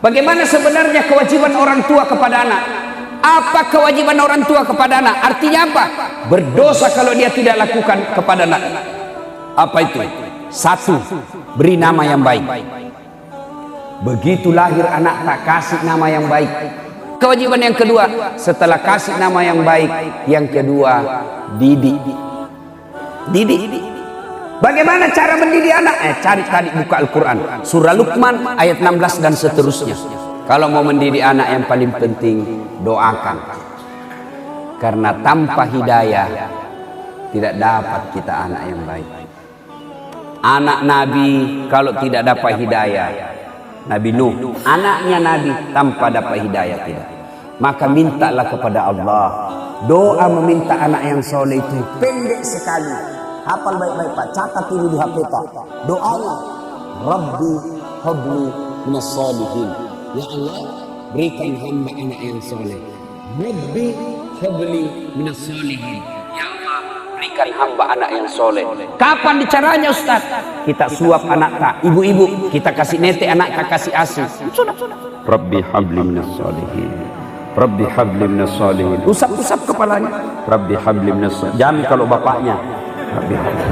Bagaimana sebenarnya kewajiban orang tua kepada anak? Apa kewajiban orang tua kepada anak? Artinya apa? Berdosa kalau dia tidak lakukan kepada anak. Apa itu? Satu, beri nama yang baik. Begitu lahir anak tak kasih nama yang baik. Kewajiban yang kedua, setelah kasih nama yang baik, yang kedua, didik. Bagaimana cara mendidik anak? Cari tadi buka Al-Quran, surah Luqman ayat 16 dan seterusnya. Kalau mau mendidik anak yang paling penting, doakan. Karena tanpa hidayah tidak dapat kita anak yang baik. Anak Nabi kalau tidak dapat hidayah, Nabi Nuh, anaknya Nabi tanpa dapat hidayah tidak. Maka mintalah kepada Allah. Doa meminta anak yang soleh itu pendek sekali. Hafal baik-baik Pak, catat ini di HP Pak. Doanya, Rabbi habli minas solihin. Ya Allah, berikan hamba anak yang soleh. Rabbi habli minas solihin. Ya Allah, berikan hamba anak yang soleh. Kapan caranya Ustaz? Kita suap anak tak, ibu-ibu kita kasih nete anak tak kasih asi. Sudah. Rabbi habli minas solihin. Rabbi habli minas solihin. Usap-usap kepalanya. Rabbi habli minas solihin. Jamin kalau bapaknya. Rabbi habli.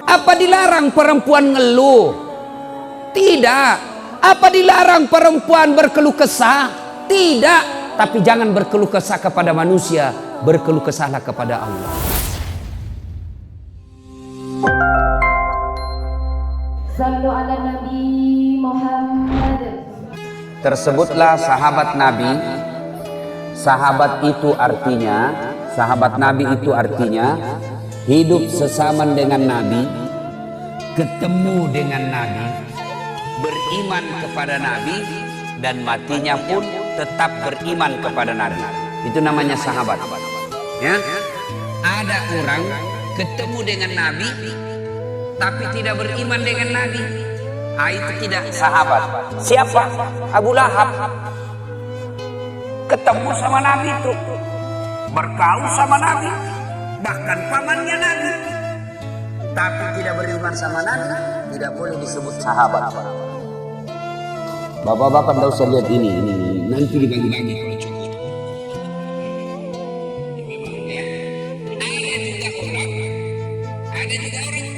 Apa dilarang perempuan ngeluh? Tidak. Apa dilarang perempuan berkeluh kesah? Tidak. Tapi jangan berkeluh kesah kepada manusia, berkeluh kesahlah kepada Allah. Sallu ala Nabi Muhammad. Tersebutlah sahabat Nabi. Sahabat Nabi itu artinya hidup sesama dengan Nabi, ketemu dengan Nabi, beriman kepada Nabi, dan matinya pun tetap beriman kepada Nabi. Itu namanya sahabat. Ya, ada orang ketemu dengan Nabi tapi tidak beriman dengan Nabi. Itu tidak sahabat. Siapa? Abu Lahab. Ketemu sama Nabi itu, bergaul sama Nabi, bahkan pamannya Nabi, tapi tidak beriman sama Nabi, tidak boleh disebut sahabat. Bapak-bapak tidak usah lihat ini nanti dibagi-bagi kalau cukup. Ada juga orang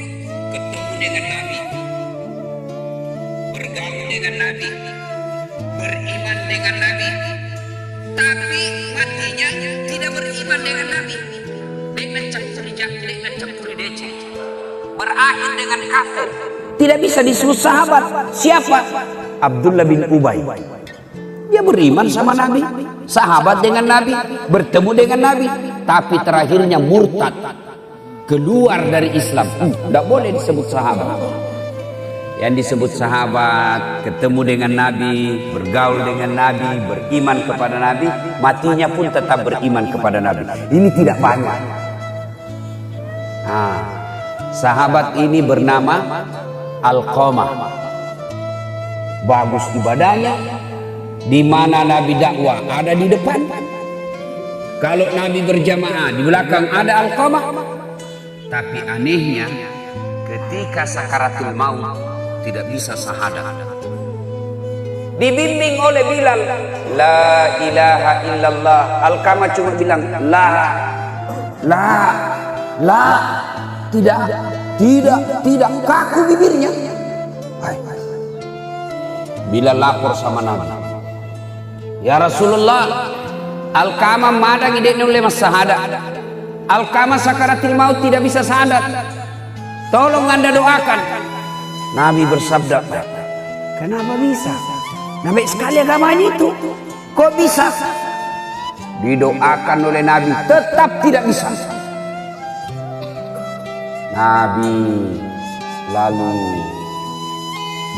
ketemu dengan Nabi, bergaul dengan Nabi, beriman dengan Nabi, tapi matinya tidak beriman dengan Nabi. Dengan campuri jangkrik, dengan campuri DC, berakhir dengan kafir. Tidak bisa disebut sahabat. Siapa? Abdullah bin Ubay. Dia beriman sama Nabi, sahabat dengan Nabi, bertemu dengan Nabi, tapi terakhirnya murtad, keluar dari Islam. Tidak boleh disebut sahabat. Yang disebut sahabat, ketemu dengan Nabi, bergaul dengan Nabi, beriman kepada Nabi, matinya pun tetap beriman kepada Nabi. Ini tidak banyak. Sahabat ini bernama Alqamah. Bagus ibadahnya. Di mana Nabi dakwah ada di depan. Kalau Nabi berjamaah di belakang ada Alqamah. Tapi anehnya ketika sakaratul maut tidak bisa syahadat. Dibimbing oleh Bilal, la ilaha illallah. Alqamah cuma bilang la, tidak, kaku bibirnya. Bilal lapor sama Nabi, ya Rasulullah, Alqamah madang ide oleh mas syahadat. Alqamah sakaratul maut tidak bisa syahadat. Tolong Anda doakan. Nabi bersabda, kenapa bisa? Nabi sekali agamanya itu, kok bisa? Didoakan oleh Nabi, tetap tidak bisa. Nabi lalu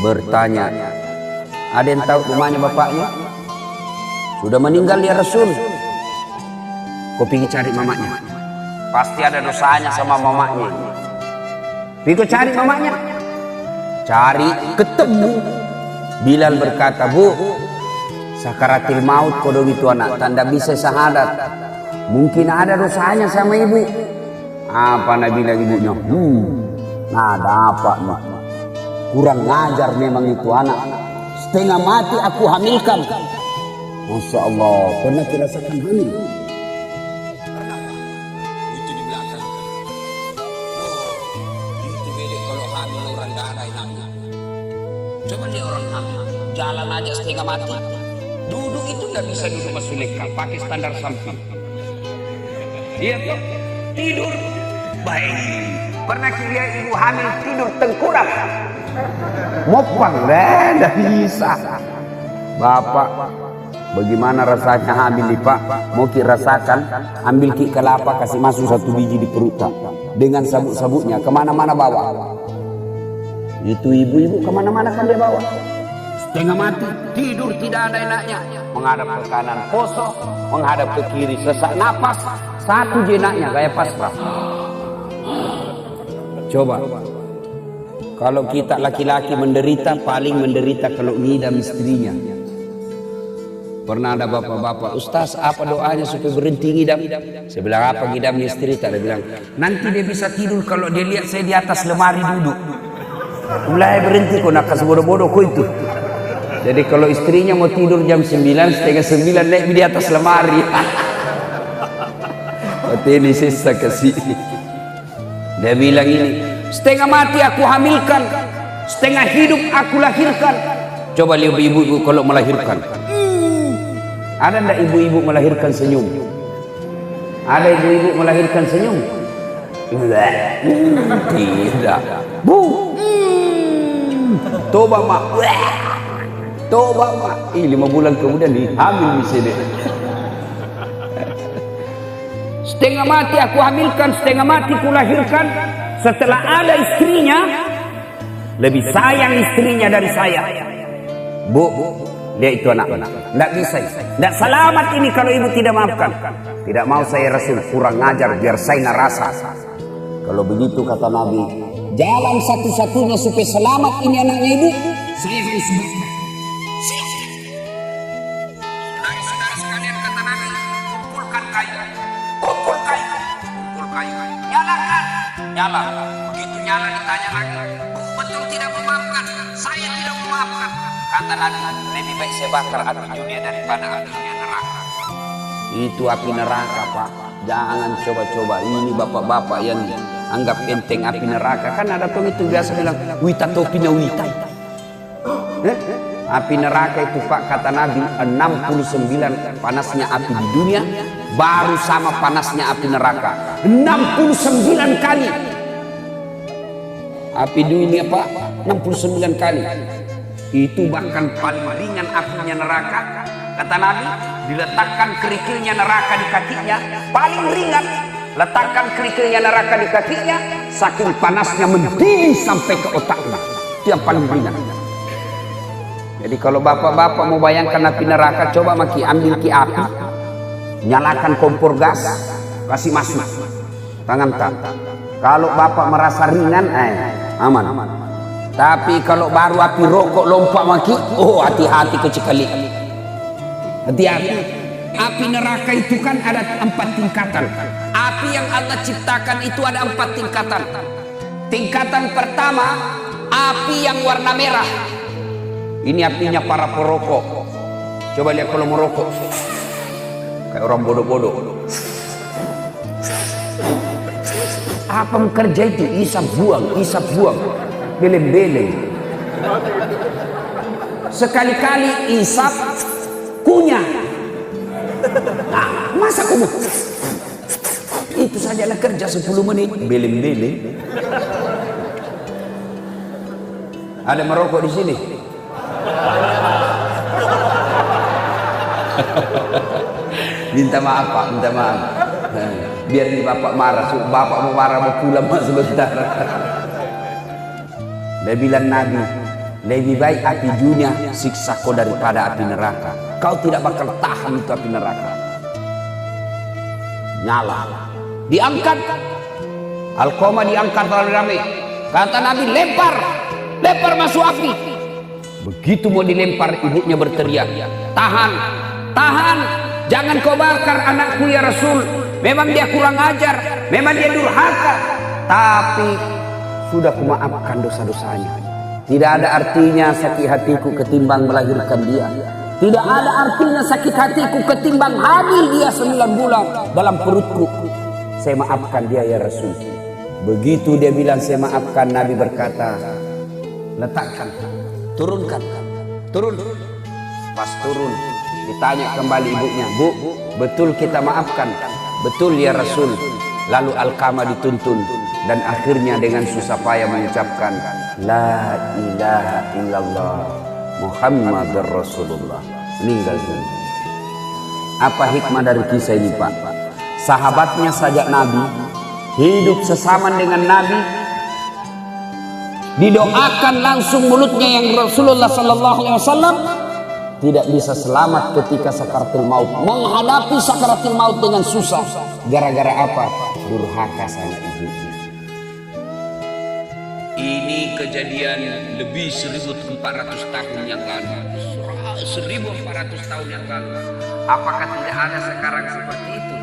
bertanya, ada yang tahu rumahnya bapaknya? Sudah meninggal ya Rasul. Kau pergi cari mamanya. Pasti ada dosanya sama mamanya. Pergi cari mamanya. Cari, ketemu. Bilal berkata, Bu, sakaratil maut kodong itu anak, tanda bisa syahadat. Mungkin ada dosanya sama ibu. Apa Nabi bilang ibunya? Nah dapat nih. Kurang ngajar memang itu anak. setengah mati aku hamilkan. Masya Allah, pernah dirasakan hamil? Pernah. Itu di belakang. Itu beda kalau hamil orang darah hamil. Coba dia orang hamil, jalan aja setengah mati. Duduk itu nggak bisa duduk Mas Suleka, pakai standar samping. Iya tuh, tidur baik. Pernah kira ibu hamil tidur tengkurap? Mopang, dah bisa. Bapak, bagaimana rasanya hamil nih Pak? Mau ki rasakan, ambil ki kelapa, kasih masuk 1 biji di perut dengan sabuk-sabuknya, kemana-mana bawa. Itu ibu-ibu kemana-mana kan dia bawa. Setengah mati, tidur tidak ada enaknya. Menghadap ke kanan kosong, menghadap ke kiri sesak napas, satu jenaknya kayak pasrah. Coba, kalau kita laki-laki menderita, paling menderita kalau ngidam istrinya. Pernah ada bapak-bapak, Ustaz apa doanya supaya berhenti ngidam? Saya bilang apa ngidamnya istri? Dia bilang, nanti dia bisa tidur kalau dia lihat saya di atas lemari duduk. Mulai berhenti kok, nak bodoh-bodoh kok itu. Jadi kalau istrinya mau tidur jam 9, setengah 9 naik di atas lemari. Berarti ini sisa kasih. Dia bilang ini, setengah mati aku hamilkan, setengah hidup aku lahirkan. Coba lihat ibu-ibu kalau melahirkan. Ada enggak ibu-ibu melahirkan senyum? Ada ibu-ibu melahirkan senyum? Tidak. Bu. Toba mak. Toba mak. 5 bulan kemudian hamil di sini. Setengah mati aku hamilkan, setengah mati ku lahirkan. Setelah ada istrinya, lebih sayang istrinya dari saya. Bu, dia itu anak-anak. Tidak bisa, tidak selamat ini kalau ibu tidak maafkan. Tidak mau saya Rasul kurang ngajar biar saya rasa. Kalau begitu kata Nabi, jalan satu-satunya supaya selamat ini anaknya ibu, saya harus maafkan. Saudara-saudara sekalian kata Nabi, kumpulkan kayu, kumpul kayu, kumpul kayu, nyalakan, nyala. Begitu nyala ditanya lagi, betul tidak memaafkan? Saya tidak memaafkan. Kata Nabi, lebih baik saya bakar api dunia daripada api neraka. Itu api neraka Pak. Jangan coba-coba. Ini bapak-bapak yang anggap enteng api neraka. Kan ada tuh itu biasa bilang, wita topinya wita. Api neraka itu Pak, kata Nabi, 69 panasnya api di dunia, baru sama panasnya api neraka. 69 kali. Api dunia Pak, 69 kali. Itu bahkan paling ringan apinya neraka. Kata Nabi, diletakkan kerikilnya neraka di kakinya, paling ringan. Letakkan kerikilnya neraka di kakinya, saking panasnya mendidih sampai ke otaknya. Itu yang paling ringan. Jadi kalau bapak-bapak mau bayangkan api neraka, coba maki ambil ki api, nyalakan kompor gas, kasih masuk tangan tak. Kalau bapak merasa ringan, aman. Tapi kalau baru api rokok lompat maki, oh hati-hati kecekali. Hati-hati. Api neraka itu kan ada 4 tingkatan. Api yang Allah ciptakan itu ada 4 tingkatan. Tingkatan pertama, api yang warna merah. Ini apinya para perokok. Coba lihat kalau merokok, kayak orang bodoh-bodoh. Apa kerja itu? Isap buang. Beleng-beleng. Sekali-kali isap kunyah. Nah, masa kunyah? Itu saja lah kerja 10 menit. Beleng-beleng. Ada merokok di sini? Minta maaf Pak, minta maaf. Biar ini bapak marah. Bapak mau marah mau pulang sebentar. Dia bilang Nabi, lebih baik api dunia siksa kau daripada api neraka. Kau tidak bakal tahan itu api neraka. Nyala, diangkat, Alqamah diangkat ramai-ramai. Kata Nabi, lempar masuk api. Begitu mau dilempar, ibunya berteriak, tahan, jangan kau bakar anakku ya Rasul. Memang dia kurang ajar, memang dia durhaka, tapi sudah kumaafkan dosa-dosanya. Tidak ada artinya sakit hatiku ketimbang melahirkan dia. Tidak ada artinya sakit hatiku ketimbang hamil dia 9 bulan dalam perutku. Saya maafkan dia ya Rasul. Begitu dia bilang saya maafkan, Nabi berkata, letakkan, turunkan, turun. Pas turun, ditanya kembali ibunya, Bu, betul kita maafkan? Betul ya Rasul. Lalu Alqamah dituntun dan akhirnya dengan susah payah mengucapkan La ilaha illallah Muhammadur Rasulullah. Meninggal dunia. Apa hikmah dari kisah ini, Pak? Sahabatnya saja Nabi, hidup sesama dengan Nabi, didoakan langsung mulutnya yang Rasulullah sallallahu alaihi wasallam tidak bisa selamat ketika sakaratul maut, menghadapi sakaratul maut dengan susah. Gara-gara apa? Durhaka sama ibunya. Ini kejadian lebih 1400 tahun yang lalu. 1400 tahun yang lalu. Apakah tidak ada sekarang seperti itu?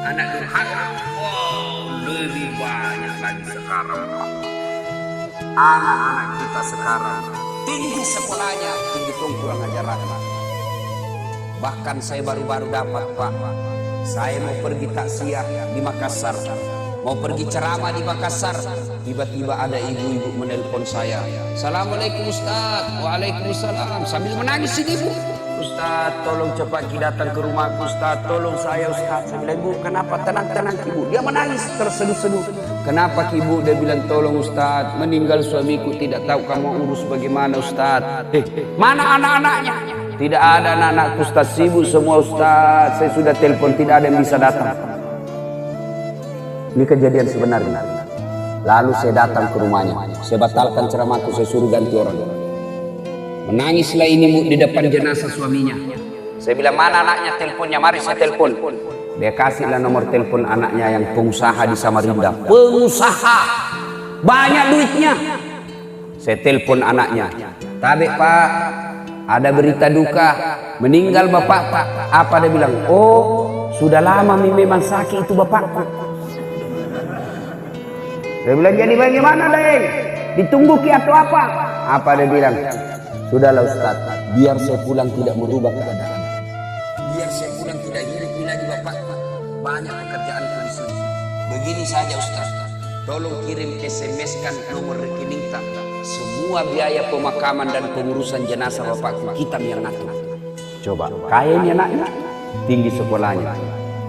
Anak durhaka? Wow, lebih banyak lagi sekarang. Anak-anak kita sekarang tinggi sekolahnya, tinggi tungkulan ajarannya. Bahkan saya baru-baru dapat, Pak. Saya mau pergi taksiah di Makassar, mau pergi ceramah di Makassar. Tiba-tiba ada ibu-ibu menelpon saya. Assalamualaikum Ustaz. Waalaikumsalam. Sambil menangis ini ibu. Ustaz, tolong cepat datang ke rumahku Ustaz. Tolong saya Ustaz. Saya bilang, ibu kenapa? Tenang-tenang ibu. Dia menangis terseduh-seduh. Kenapa ibu? Dia bilang, tolong Ustaz, meninggal suamiku, tidak tahu kamu urus bagaimana Ustaz. Mana anak-anaknya? Tidak ada anak-anakku Ustaz, sibuk semua Ustaz. Saya sudah telepon, tidak ada yang bisa datang. Ini kejadian sebenarnya. Lalu saya datang ke rumahnya, saya batalkan ceramahku, saya suruh ganti orang. Menangislah ini di depan jenazah suaminya. Saya bilang, mana anaknya? Teleponnya, mari saya telepon. Dia kasihlah nomor telepon anaknya yang pengusaha di Samarinda. Pengusaha, banyak duitnya. Saya telepon anaknya. Tabek Pak, ada berita duka, meninggal bapak Pak. Apa dia bilang? Oh, sudah lama memang sakit itu bapakku. Saya bilang, jadi bagaimana Deng? Ditunggu ki atau apa? Apa dia bilang? Sudahlah Ustaz, biar saya pulang tidak merubah keadaan. Biar saya pulang tidak hidup lagi bapak. Banyak pekerjaan di sini. Begini saja Ustaz, tolong kirim SMS-kan nomor rekening tak. Semua biaya pemakaman dan pengurusan jenazah bapakku kita yang ngatur. Coba, kaya ini anaknya, tinggi sekolahnya,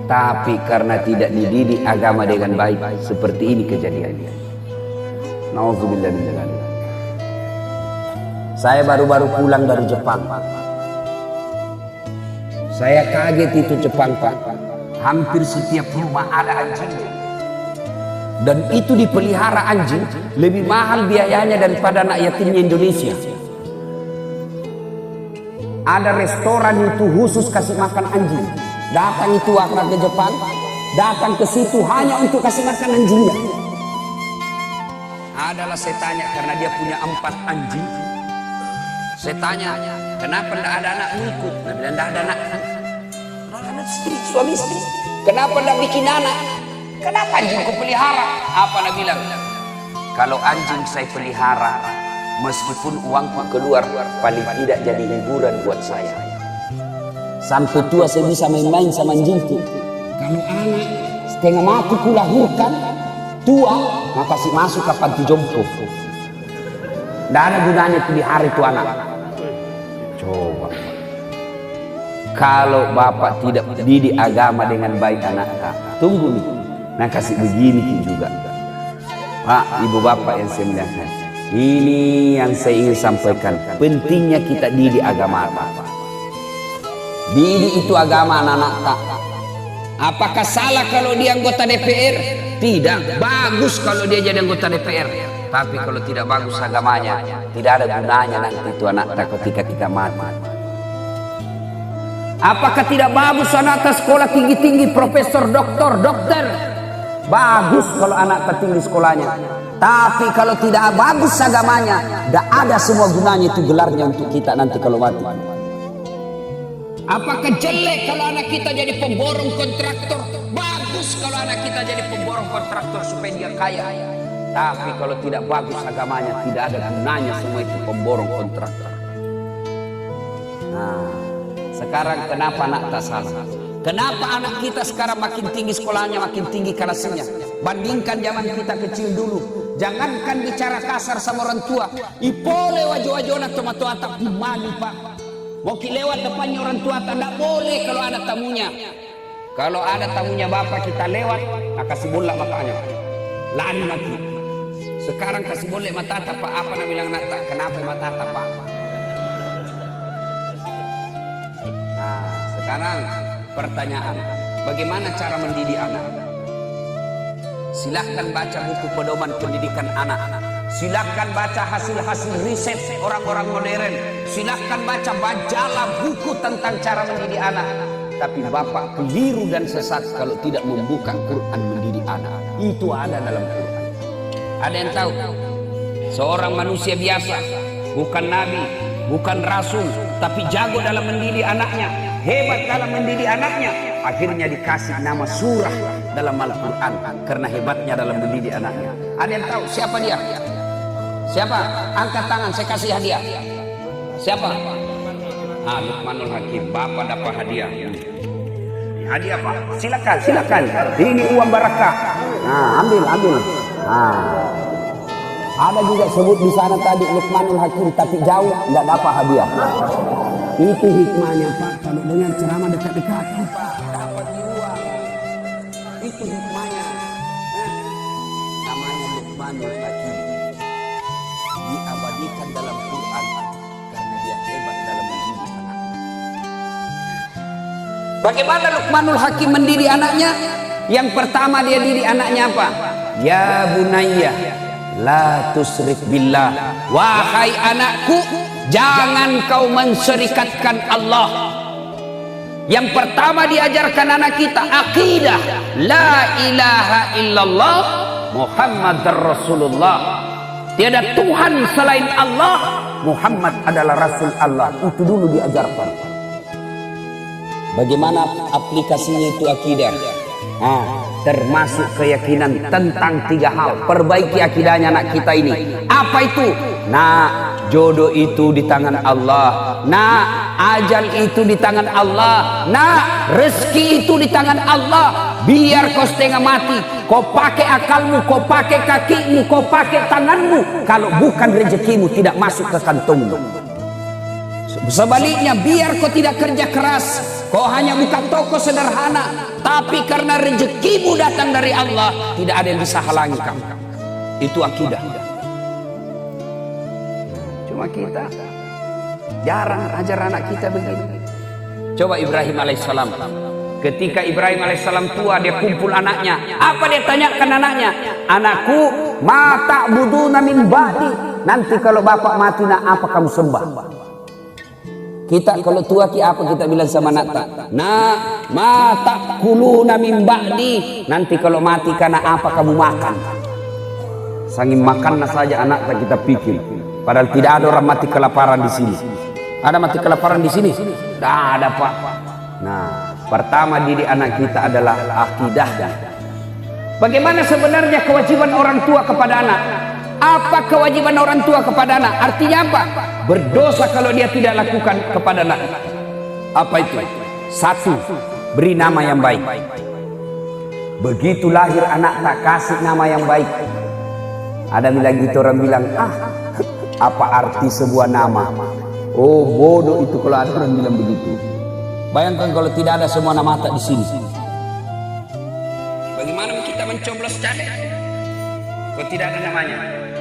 tapi karena tidak dididik agama dengan baik, seperti ini kejadiannya. Nauzubillah min dzalik. Saya baru-baru pulang dari Jepang. Saya kaget itu Jepang, Pak. Hampir setiap rumah ada anjing. Dan itu dipelihara anjing lebih mahal biayanya daripada anak yatimnya Indonesia. Ada restoran itu khusus kasih makan anjing. Datang itu warga ke Jepang, datang ke situ hanya untuk kasih makan anjingnya. Adalah saya tanya, karena dia punya 4 anjing. Saya tanya, kenapa tidak ada anak ikut? Tidak ada anak. Anak istri, suami istri. Kenapa tidak bikin anak? Kenapa anjing kau pelihara? Apa nak bilang? Kalau anjing saya pelihara, meskipun uangku keluar, paling tidak jadi hiburan buat saya. Sampai tua saya bisa main-main sama anjingku. Kalau anak setengah mati ku lahirkan, tua, maka kasih masuk ke panti jompo. Tidak ada gunanya pelihara itu anak. Coba. Kalau bapak tidak didik agama dengan baik anak, tunggu nih. Nah kasih begini juga. Pak, ibu bapak yang saya muliakan, ini yang saya ingin sampaikan. Pentingnya kita didik agama apa? Didik itu agama anak-anak tak. Apakah salah kalau dia anggota DPR? Tidak. Bagus kalau dia jadi anggota DPR. Tapi kalau tidak bagus agamanya, tidak ada gunanya nanti itu anak tak ketika kita mati. Apakah tidak bagus anak tak sekolah tinggi-tinggi, profesor, dokter? Bagus kalau anak tertinggi sekolahnya. Tapi kalau tidak bagus agamanya, tidak ada semua gunanya itu gelarnya untuk kita nanti kalau mati. Apakah jelek kalau anak kita jadi pemborong kontraktor? Bagus kalau anak kita jadi pemborong kontraktor supaya dia kaya. Tapi kalau tidak bagus agamanya, tidak ada gunanya, semua itu pemborong kontraktor. Nah, sekarang kenapa anak tak salah? Kenapa anak kita sekarang makin tinggi sekolahnya, makin tinggi kelasnya? Bandingkan zaman kita kecil dulu. Jangankan bicara kasar sama orang tua, ipole wajo-wajona tomato atap mani pak. Mau lewat depannya orang tua tak boleh kalau ada tamunya. Kalau ada tamunya bapak kita lewat, kasih bola matanya, lani mati. Sekarang kasih boleh mata tapak apa nak bilang nak tak? Kenapa mata tapak? Nah, sekarang pertanyaan, bagaimana cara mendidik anak? Silahkan baca buku pedoman pendidikan anak. Silahkan baca hasil-hasil riset orang-orang modern. Silahkan baca majalah buku tentang cara mendidik anak. Tapi bapak keliru dan sesat kalau tidak membuka Quran mendidik anak. Itu ada dalam Quran. Ada yang tahu? Seorang manusia biasa, bukan nabi, bukan rasul, tapi jago dalam mendidik anaknya, hebat dalam mendidik anaknya. Akhirnya dikasih nama surah dalam Al-Quran karena hebatnya dalam mendidik anaknya. Ada yang tahu siapa dia? Siapa? Angkat tangan, saya kasih hadiah. Siapa? Luqmanul Hakim. Bapak dapat hadiah. Hadiah pak. Silakan, silakan. Ini uang barakah. Nah, ambil. Nah, ada juga sebut di sana tadi Luqmanul Hakim, tapi jauh nggak dapat hadiah. Itu hikmahnya pak. Kalau dengar ceramah dekat-dekat, pak dapat di uang. Itu hikmahnya. Namanya Luqmanul Hakim. Diabadikan dalam Quran karena dia hebat dalam mendidik anak. Bagaimana Luqmanul Hakim mendidik anaknya? Yang pertama dia didik anaknya apa? Ya bunayya la tusrik billah. Wahai anakku, jangan kau mensyirikatkan Allah. Yang pertama diajarkan anak kita akidah la ilaha illallah Muhammadar Rasulullah. Tiada Tuhan selain Allah, Muhammad adalah Rasul Allah. Itu dulu diajarkan. Bagaimana aplikasinya itu akidah? Termasuk keyakinan tentang 3 hal. Perbaiki akidahnya anak kita ini. Apa itu? Nah, jodoh itu di tangan Allah. Nah, ajal itu di tangan Allah. Nah, rezeki itu di tangan Allah. Biar kau setengah mati, kau pakai akalmu, kau pakai kakimu, kau pakai tanganmu. Kalau bukan rezekimu tidak masuk ke kantongmu. Sebaliknya, biar kau tidak kerja keras, kau hanya buka toko sederhana, tapi karena rezekimu datang dari Allah, tidak ada yang bisa halangi kamu. Itu akidah. Cuma kita jarang ajar anak kita begini. Coba Ibrahim alaihissalam. Ketika Ibrahim alaihissalam tua, dia kumpul anaknya. Apa dia tanyakan anaknya? Anakku, ma ta'buduna min ba'di. Nanti kalau bapak mati, nak apa kamu sembah? Kita kalau tua apa kita bilang sama anak tak? Nah, ma ta'kuluna min ba'di. Nanti kalau mati karena apa kamu makan? Sangin makanlah saja anak tak kita pikir. Padahal tidak ada orang mati kelaparan di sini. Ada mati kelaparan di sini? Tidak ada pak. Nah, pertama didik anak kita adalah akidah. Bagaimana sebenarnya kewajiban orang tua kepada anak? Apa kewajiban orang tua kepada anak? Artinya apa? Berdosa kalau dia tidak lakukan kepada anak. Apa itu? 1. Beri nama yang baik. Begitu lahir anak tak kasih nama yang baik. Ada bilang gitu, orang bilang, apa arti sebuah nama? Oh bodoh itu kalau ada orang bilang begitu. Bayangkan kalau tidak ada semua nama tak di sini. Bagaimana kita mencoblos caleg? Kalau tidak ada namanya.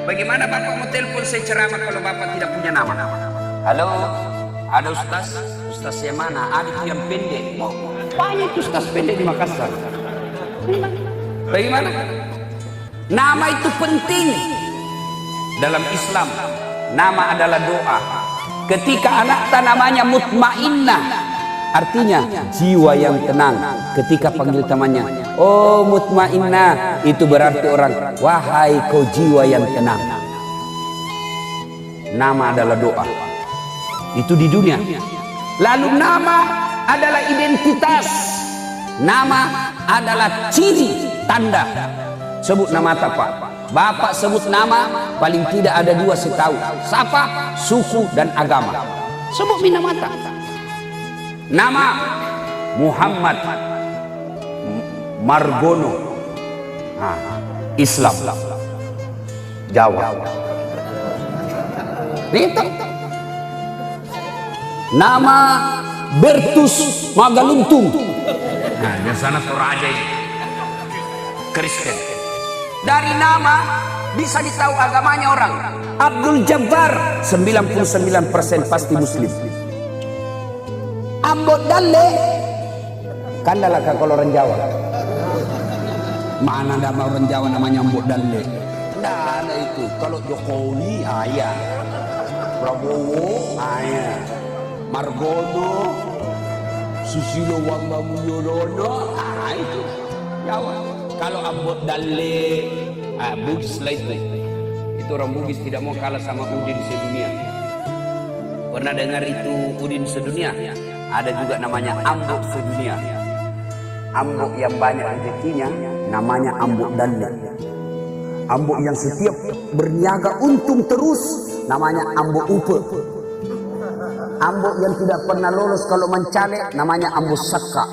Bagaimana bapak mau telepon saya ceramah kalau bapak tidak punya nama? Halo, ada ustaz? Ustaz yang mana? Ada itu yang pendek. Oh, banyak ustaz pendek di Makassar. Bagaimana? Nama itu penting. Dalam Islam, nama adalah doa. Ketika anak namanya mutmainnah, artinya jiwa yang tenang. Ketika panggil temannya, oh mutmainnah, itu berarti orang, wahai kau jiwa yang tenang. Nama adalah doa. Itu di dunia. Lalu nama adalah identitas. Nama adalah ciri, tanda. Sebut nama apa? Bapak sebut nama, paling tidak ada dua setahu. Siapa? Suku dan agama. Sebut minamata. Nama Muhammad Margono. Islam. Jawa. Itu. Nama Bertus Magaluntung. Di sana Toraja ini. Kristen. Dari nama bisa ditahu agamanya orang. Abdul Jabbar 99% pasti muslim. Ambot Dalle kan dalaka kalau orang Jawa. Mana nama orang Jawa namanya Ambot Dalle? Tidak ada itu. Kalau Jokowi ayah, Prabowo ayah, Margono, Susilo Wambamudiono itu Jawa. Kalau Ambot Dalle, Bugis lah itu orang Bugis tidak mau kalah sama Udin sedunia. Pernah dengar itu Udin sedunia? Ada juga namanya Ambok sedunia. Ambok yang banyak rezekinya namanya Ambok Dalle. Ambok yang setiap berniaga untung terus namanya Ambok Upe. Ambok yang tidak pernah lolos kalau mencalek namanya Ambok Saka.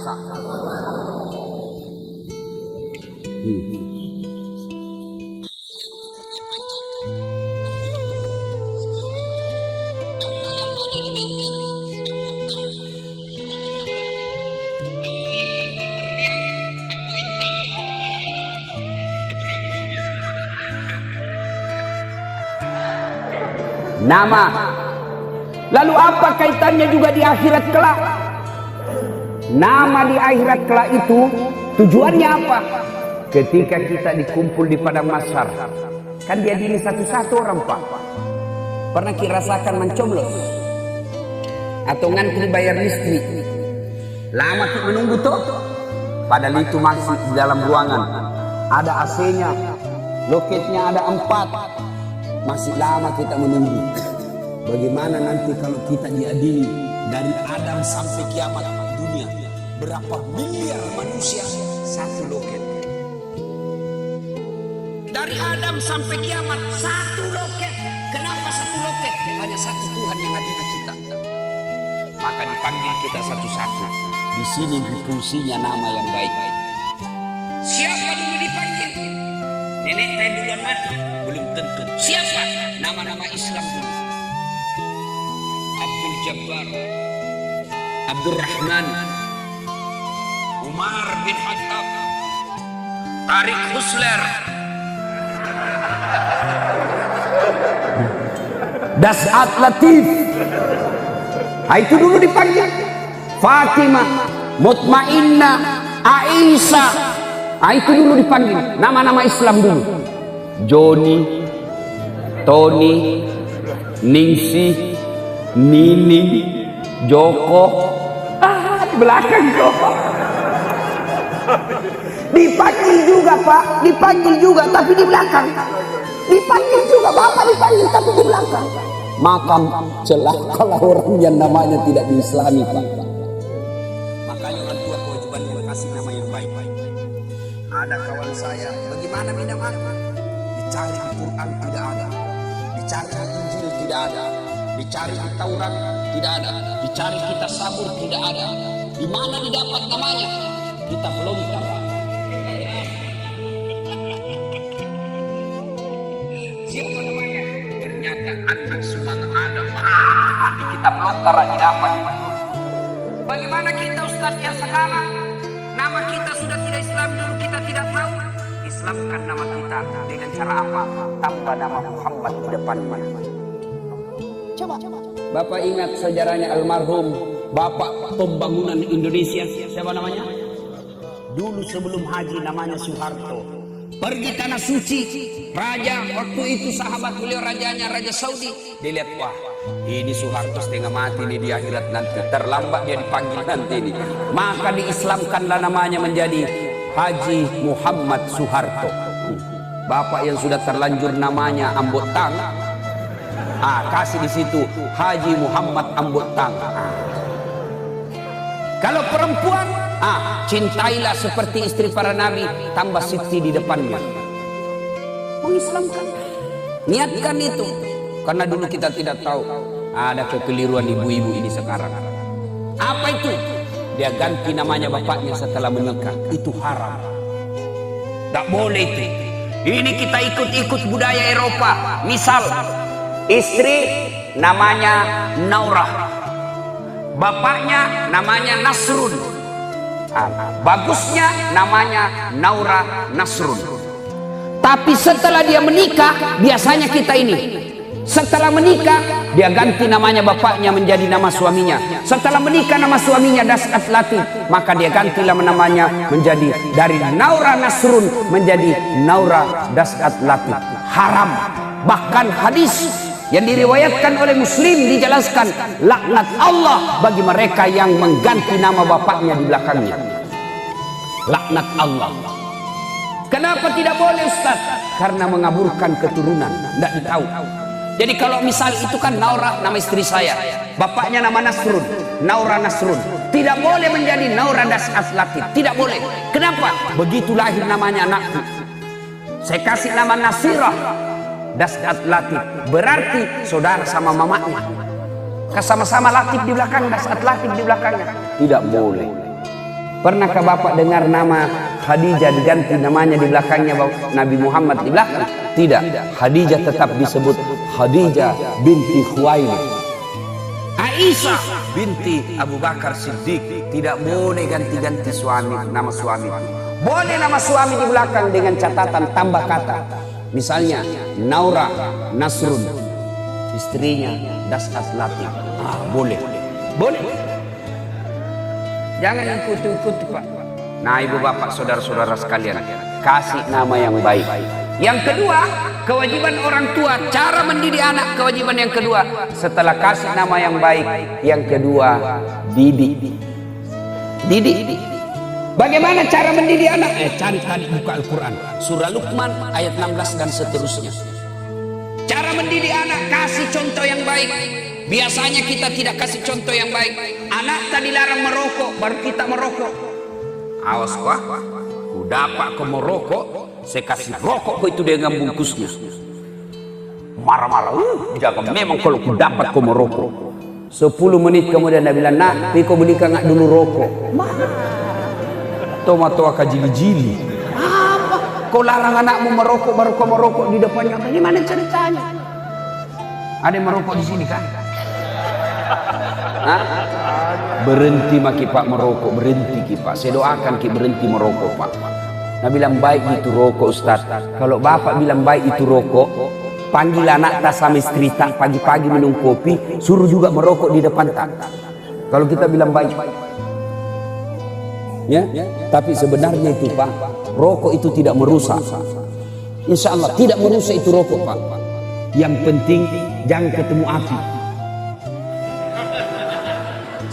Nama. Lalu apa kaitannya juga di akhirat kelak? Nama di akhirat kelak itu tujuannya apa? Ketika kita dikumpul di padang mahsyar, kan diadili satu-satu orang, Pak. Pernah rasakan mencoblos atau ngantri bayar listrik? Lama kita menunggu toh? Padahal itu masih di dalam ruangan. Ada AC-nya, loketnya ada 4. Masih lama kita menunggu. Bagaimana nanti kalau kita diadili dari Adam sampai kiamat dunia? Berapa miliar manusia satu loket? Dari Adam sampai kiamat satu loket. Kenapa satu loket? Hanya satu Tuhan yang adili kita. Maka dipanggil kita satu-satu. Di sini fungsinya nama yang baik. Siapa dulu dipanggil? Nenek saya duluan mati? Belum tentu. Siapa? Nama-nama Islam dulu. Abdul Jabbar, Abdul Rahman, Umar bin Khattab, Tariq Husler, Das'at Latif. Itu dulu dipanggil. Fatimah, Mutmainnah, Aisyah. Itu dulu dipanggil. Nama-nama Islam dulu. Joni, Tony, Ningsi, Nining, Joko. Di belakang Joko. Dipanggil juga, Pak. Dipanggil juga tapi di belakang. Dipanggil juga Bapak, dipanggil tapi di belakang. Maka celakalah orang yang namanya tidak diislami, Pak. Makanya orang tua kewajibannya kasih nama yang baik-baik. Ada kawan saya, bagaimana minum air? Dicari Al-Quran tidak ada, dicari Injil tidak ada, dicari Taurat tidak ada, dicari kitab Sabur tidak ada. Di mana didapat namanya? Kita belum tahu. Siapa namanya? Ternyata anak Sunan Adam. Di kitab lontar didapat. Bagaimana kita Ustaz yang sekarang? Nama kita sudah tidak Islam dulu, kita tidak tahu. Islamkan nama kita dengan cara apa? Tambah nama Muhammad di depannya. Coba. Bapak ingat sejarahnya almarhum Bapak Pembangunan Indonesia. Siapa namanya? Dulu sebelum haji namanya Soeharto. Pergi tanah suci. Raja waktu itu sahabat beliau rajanya Raja Saudi. Dilihat, wah ini Soeharto setengah mati nih di akhirat nanti. Terlambat dia dipanggil nanti ini. Maka diislamkanlah namanya menjadi Haji Muhammad Soeharto. Bapak yang sudah terlanjur namanya Ambotang, kasih di situ Haji Muhammad Ambotang. Kalau perempuan, cintailah seperti istri para nabi, tambah Siti di depannya. mengislamkan. Niatkan itu. Karena dulu kita tidak tahu ada kekeliruan ibu-ibu ini sekarang. Apa itu? Dia ganti namanya bapaknya setelah menikah. Itu haram. Tak boleh itu. Ini kita ikut-ikut budaya Eropa. Misal, istri namanya Naurah, bapaknya namanya Nasrun. Bagusnya namanya Naura Nasrun. Tapi setelah dia menikah, biasanya kita ini, setelah menikah dia ganti namanya bapaknya menjadi nama suaminya. Setelah menikah nama suaminya Das'at Latif, maka dia gantilah namanya menjadi dari Naura Nasrun menjadi Naura Das'at Latif. Haram. Bahkan hadis yang diriwayatkan oleh Muslim dijelaskan, laknat Allah bagi mereka yang mengganti nama bapaknya di belakangnya. Laknat Allah. Kenapa tidak boleh, Ustaz? Karena mengaburkan keturunan. Tidak tahu. Jadi kalau misal itu kan Naura nama istri saya, bapaknya nama Nasrun, Naura Nasrun, tidak boleh menjadi Naura Das'at Latif. Tidak boleh. Kenapa? Begitu lahir namanya anakku, saya kasih nama Nasirah Das'at Latif, berarti saudara sama mamanya. Sama-sama Latif di belakang, Das'at Latif di belakangnya. Tidak boleh. Pernahkah Bapak dengar nama Khadijah diganti namanya di belakangnya Nabi Muhammad di belakang? Tidak. Khadijah tetap disebut Khadijah binti Khuwailid. Aisyah binti Abu Bakar Siddiq. Tidak boleh ganti-ganti suami, nama suami. Boleh nama suami di belakang dengan catatan tambah kata. Misalnya Naura Nasrun, istrinya Das'at Latif. Boleh. Boleh. Jangan ikut-ikut, Pak. Nah, ibu bapak, saudara-saudara sekalian, kasih nama yang baik. Yang kedua, kewajiban orang tua, cara mendidik anak, kewajiban yang kedua. Setelah kasih nama yang baik, yang kedua, didik. Didik. Bagaimana cara mendidik anak? Cari tadi buka Al-Quran. Surah Luqman ayat 16 dan seterusnya. Cara mendidik anak, kasih contoh yang baik. Biasanya kita tidak kasih contoh yang baik. Anak tadi larang merokok, baru kita merokok. Awas wah, ku dapat kau merokok, saya kasih rokok kau itu dengan bungkusnya. Marah-marah, jangan memang kalau ku dapat kau merokok. 10 menit kemudian dia bilang, nak, kau belikan nggak dulu rokok. Tomat-tomat kajili-jili. Apa? Kau larang anakmu merokok, baru kau merokok di depannya. Bagaimana ceritanya? Ada yang merokok di sini kan? Berhenti maki Pak merokok, berhenti ki Pak. Saya doakan ki berhenti merokok Pak. Nah bilang baik itu rokok Ustaz. Kalau Bapak bilang baik itu rokok, panggil anak tak sama istri tak pagi-pagi minum kopi, suruh juga merokok di depan tak. Kalau kita bilang baik, ya. Tapi sebenarnya itu Pak, rokok itu tidak merusak. Insya Allah tidak merusak itu rokok Pak. Yang penting jangan ketemu api.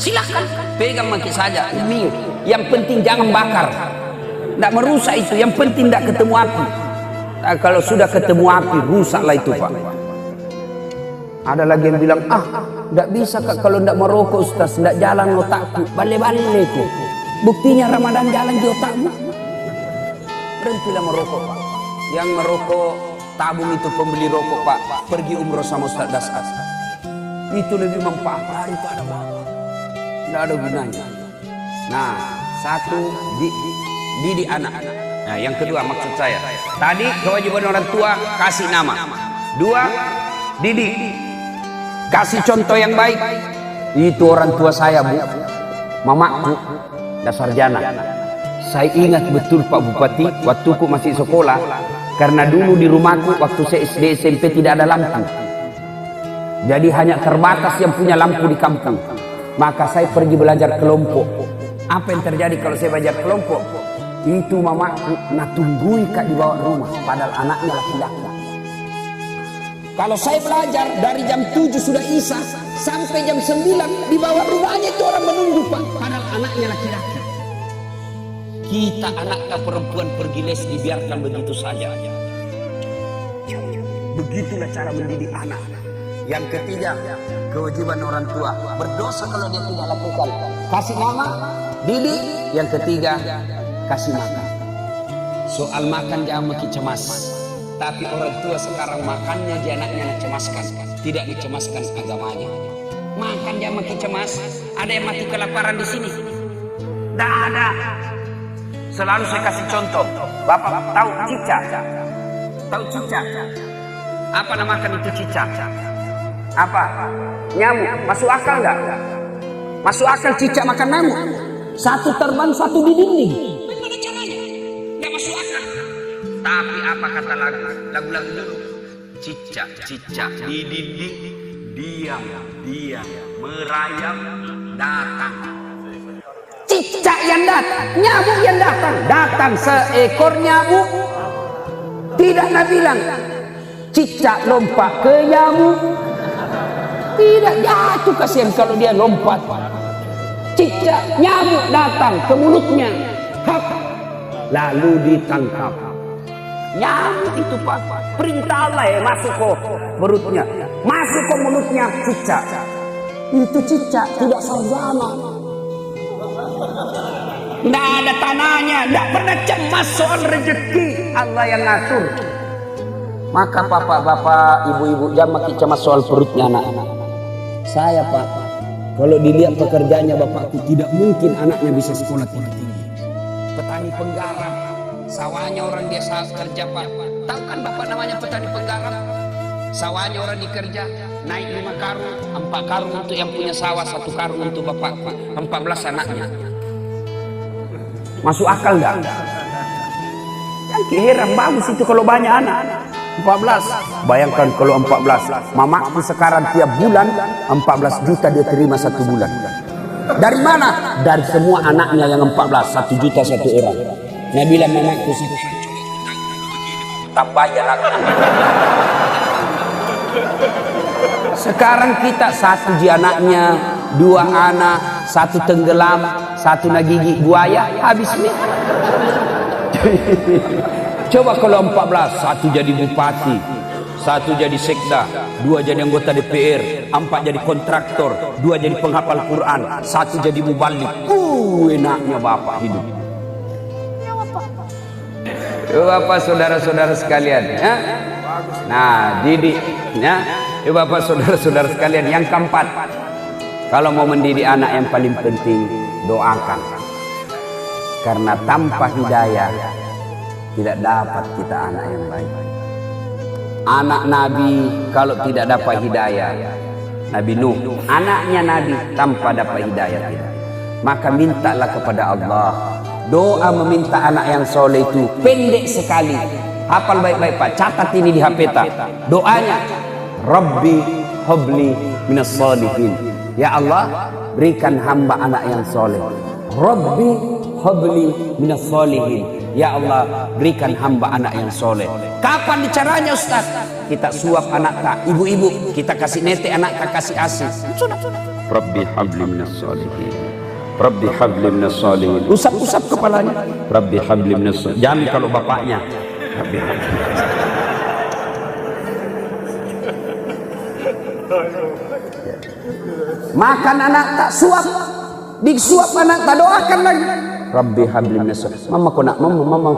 Silakan pegang maki saja. Ini yang penting jangan bakar. Tidak merusak itu. Yang penting tidak ketemu api. Nah, kalau sudah ketemu api rusaklah itu Pak. Ada lagi yang bilang tidak bisa Kak kalau tidak merokok Ustaz, tidak jalan otakku. Balik-balik itu. Buktinya Ramadan jalan di otakmu. Berhentilah merokok Pak. Yang merokok tabung itu pembeli rokok Pak. Pergi umroh sama Ustaz Das'at. Itu lebih manfaat daripada Bapak. Tidak ada gunanya. Nah, satu didik anak. Nah, yang kedua maksud saya. Tadi kewajiban orang tua kasih nama. Dua, didik. Kasih contoh yang baik. Itu orang tua saya Bu, mamaku, Dasarjana. Saya ingat betul Pak Bupati, waktuku masih sekolah. Karena dulu di rumahku waktu saya SD SMP tidak ada lampu. Jadi hanya terbatas yang punya lampu di kampung. Maka saya pergi belajar kelompok. Apa yang terjadi kalau saya belajar kelompok? Itu mamaku natunggui Kak di bawah rumah. Padahal anaknya laki-laki. Kalau saya belajar dari jam 7 sudah isya sampai jam 9 di bawah rumahnya itu orang menunggu Pak. Padahal anaknya laki-laki. Kita anaknya perempuan pergi les dibiarkan begitu saja. Begitulah cara mendidik anak. Yang ketiga, kewajiban orang tua. Berdosa kalau dia tidak lakukan. Kasih nama, didik. Yang ketiga, kasih makan. Soal makan jangan makin cemas. Tapi orang tua sekarang makannya dia anaknya cemaskan, tidak dicemaskan agamanya. Makan dia makin cemas. Ada yang mati kelaparan di sini? Tidak ada. Selalu saya kasih contoh. Bapak tahu cicak? Tahu cicak? Apa namakan itu cicak? Apa? Nyamuk. Masuk akal nggak? Masuk akal cicak makan nyamuk? Satu terbang, satu di dinding. Bagaimana caranya? Nggak masuk akal. Tapi apa kata lagu-lagu dulu? Cicak di dinding, diam, merayap, datang. Cicak yang datang, nyamuk yang datang seekor nyamuk. Tidak Nabi bilang, cicak lompat ke nyamuk. Tidak, jatuh kasihan kalau dia lompat. Cicak, nyamuk datang ke mulutnya. Hap, lalu ditangkap. Nyamuk itu Pak, perintah Allah ya masuk ke perutnya, masuk ke mulutnya cicak. Itu cicak tidak sarjana, tidak ada tanahnya, tidak pernah cemas soal rezeki, Allah yang ngatur. Maka bapak-bapak, ibu-ibu jangan makin cemas soal perutnya anak-anak. Saya Pak, kalau dilihat pekerjaannya bapakku, tidak mungkin anaknya bisa sekolah tinggi. Petani penggarap, sawahnya orang dia kerja Pak. Tahu kan bapak namanya petani penggarap? Sawahnya orang dikerja, naik 5 karung, 4 karung untuk yang punya sawah, 1 karung untuk bapak, 14 anaknya. Masuk akal enggak? Yang heran bagus itu kalau banyak anak. 14. Bayangkan kalau 14. Mamaku sekarang tiap bulan 14 juta dia terima 1 bulan. Dari mana? Dari semua anaknya yang 14, 1 juta 1 orang. Nah bilang mamaku tambah aja anaknya. Sekarang kita 1 di anaknya, 2 anak, 1 tenggelam, 1 nagigi buaya, habis nih. Coba kalau 14, 1 jadi bupati, 1 jadi sekda, 2 jadi anggota DPR, 4 jadi kontraktor, 2 jadi penghafal Quran, 1 jadi mubalik. Enaknya bapak hidup. Bapak saudara-saudara sekalian, ya. Nah, didik, ya. Bapak saudara-saudara sekalian, yang keempat, kalau mau mendidik anak yang paling penting, doakan. Karena tanpa hidayah tidak dapat kita anak yang baik. Anak Nabi kalau tidak dapat hidayah, Nabi Nuh, anaknya Nabi tanpa dapat hidayah tidak. Maka mintalah kepada Allah. Doa meminta anak yang soleh itu pendek sekali. Hafal baik-baik Pak, catat ini di HP tak. Doanya, Rabbi habli minas solihin. Ya Allah, berikan hamba anak yang soleh. Rabbi habli minas solihin. Ya Allah, berikan hamba anak yang soleh. Kapan caranya Ustaz? Kita suap anak tak, ibu-ibu kita kasih nete anak tak, kasih asih. Sudah. Rabbi habli minas solihin. Rabbi habli minas solihin. Usap-usap kepalanya. Rabbi habli minas solihin. Jangan kalau bapaknya. Rabbi habli minas solihin. Makan anak tak, suap. Disuap anak tak, doakan lagi. Rabbi habli minas solihin. Mama kau nak mama.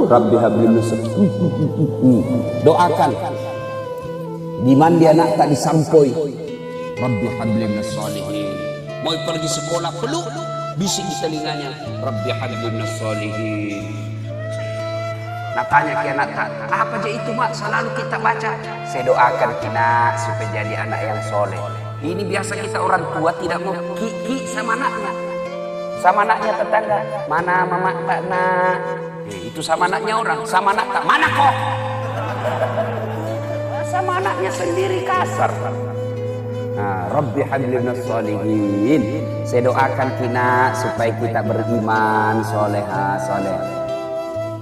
Rabbi habli minas solihin. Doakan. Di mandi anak tak disampoi. Rabbi habli minas solihin. Mau pergi sekolah peluk, bisik di telinganya, Rabbi habli minas solihin. Nak tanya ke anak tak, apa aja itu mak selalu kita baca? Saya doakan kina supaya jadi anak yang soleh. Ini biasa kita orang tua tidak mau ki sama anaknya. Sama anaknya tetangga, mana mama tak nak? Itu sama anaknya orang, sama anak tak, mana kok? Sama anaknya sendiri kasar. Nah, Rabbi habli minas solihin. Saya doakan kina supaya kita beriman, soleha, soleh.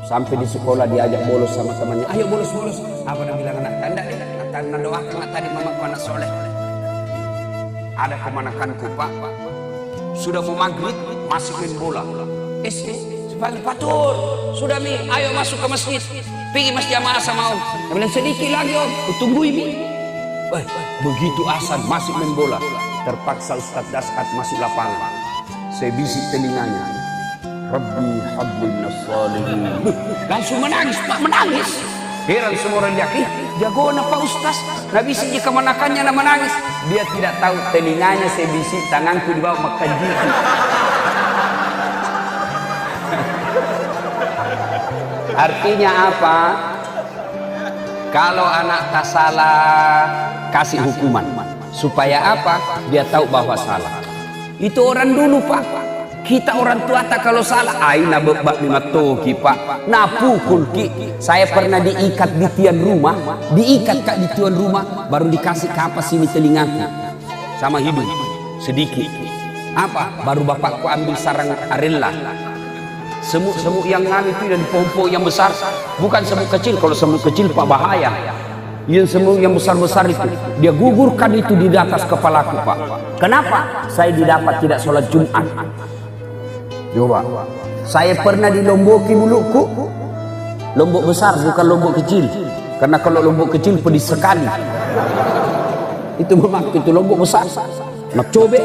Sampai di sekolah diajak bolos sama temannya. Ayo bolos. Apa nak bilang anak tanda? Karena doakan tadi mamaku anak soleh. Ada kemanakanku Pak. Sudah mau maghrib masih main bola. Sebagai patur. Sudah mi, ayo masuk ke masjid. Pergi masjid jamaah sama om. Kemudian sedikit lagi om. Tunggu ini. Begitu asan masih main bola. Terpaksa Ustaz Daskat masuk lapangan. Saya bisik telinganya. Rabbi habli minas solihin. Langsung menangis Pak, menangis. Heran semua orang lihat, jago na Pak Ustaz. Nabisi jika menakannya na menangis. Dia tidak tahu telinganya saya bisi, tanganku dibawa makan jiki. Artinya apa? Kalau anak tak salah, kasih hukuman. Supaya apa? Dia tahu bahwa salah. Itu orang dulu Pak. Kita orang tua tak kalau salah. Aina bebak lima toki Pak. Nah pukul ki. Saya pernah diikat di tiang rumah. Diikat Kak di tiang rumah. Baru dikasih kapas ini telingaku. Sama hidung. Sedikit. Apa? Baru bapakku ambil sarang arella. Semut-semut yang nganu itu dan pohon-pohon yang besar, bukan semut kecil. Kalau semut kecil Pak bahaya. Yang semut yang besar-besar itu dia gugurkan itu di atas kepalaku Pak. Kenapa? Saya didapat tidak sholat Jumat. Coba. Saya pernah di Lomboki mulutku. Lombok besar bukan lombok kecil. Karena kalau lombok kecil pedis sekali. Itu memang itu lombok besar. Nak coba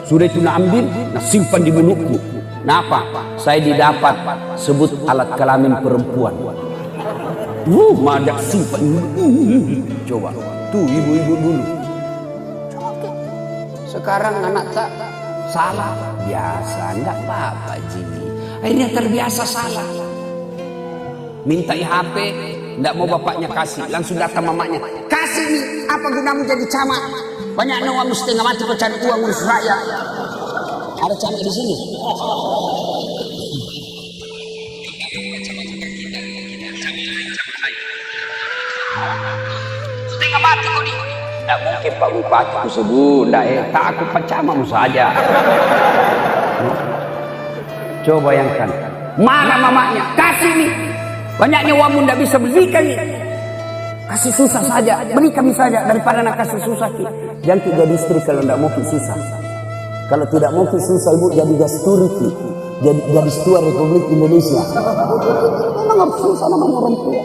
sudah itu nak ambil, nak simpan di mulutku. Kenapa? Saya didapat sebut alat kelamin perempuan. Madak sifat. Coba. Tuh ibu-ibu dulu. Sekarang anak tak salah. Biasa, enggak apa-apa Ji. Akhirnya terbiasa salah. Minta HP, enggak mau bapaknya kasih. Langsung datang mamanya. Kasih nih, apa gunamu jadi camat? Banyak nawamu setengah mati kau cari uang urus rakyat. Ada camat di sini. Setengah mati kau nih. Tak mungkin Pak Bupati ku sebut. Tak aku pacamamu saja. Coba bayangkan. Marah mamanya. Kasih nih. Banyaknya uangmu tidak bisa belikan nih. Kasih susah saja. Beri kami saja. Daripada nak kasih susah. Jangan jadi istri kalau tidak mau susah. Kalau tidak mau susah ibu jadi gasturiti. Jadi stua Republik Indonesia. Memang harus susah nama orang tua.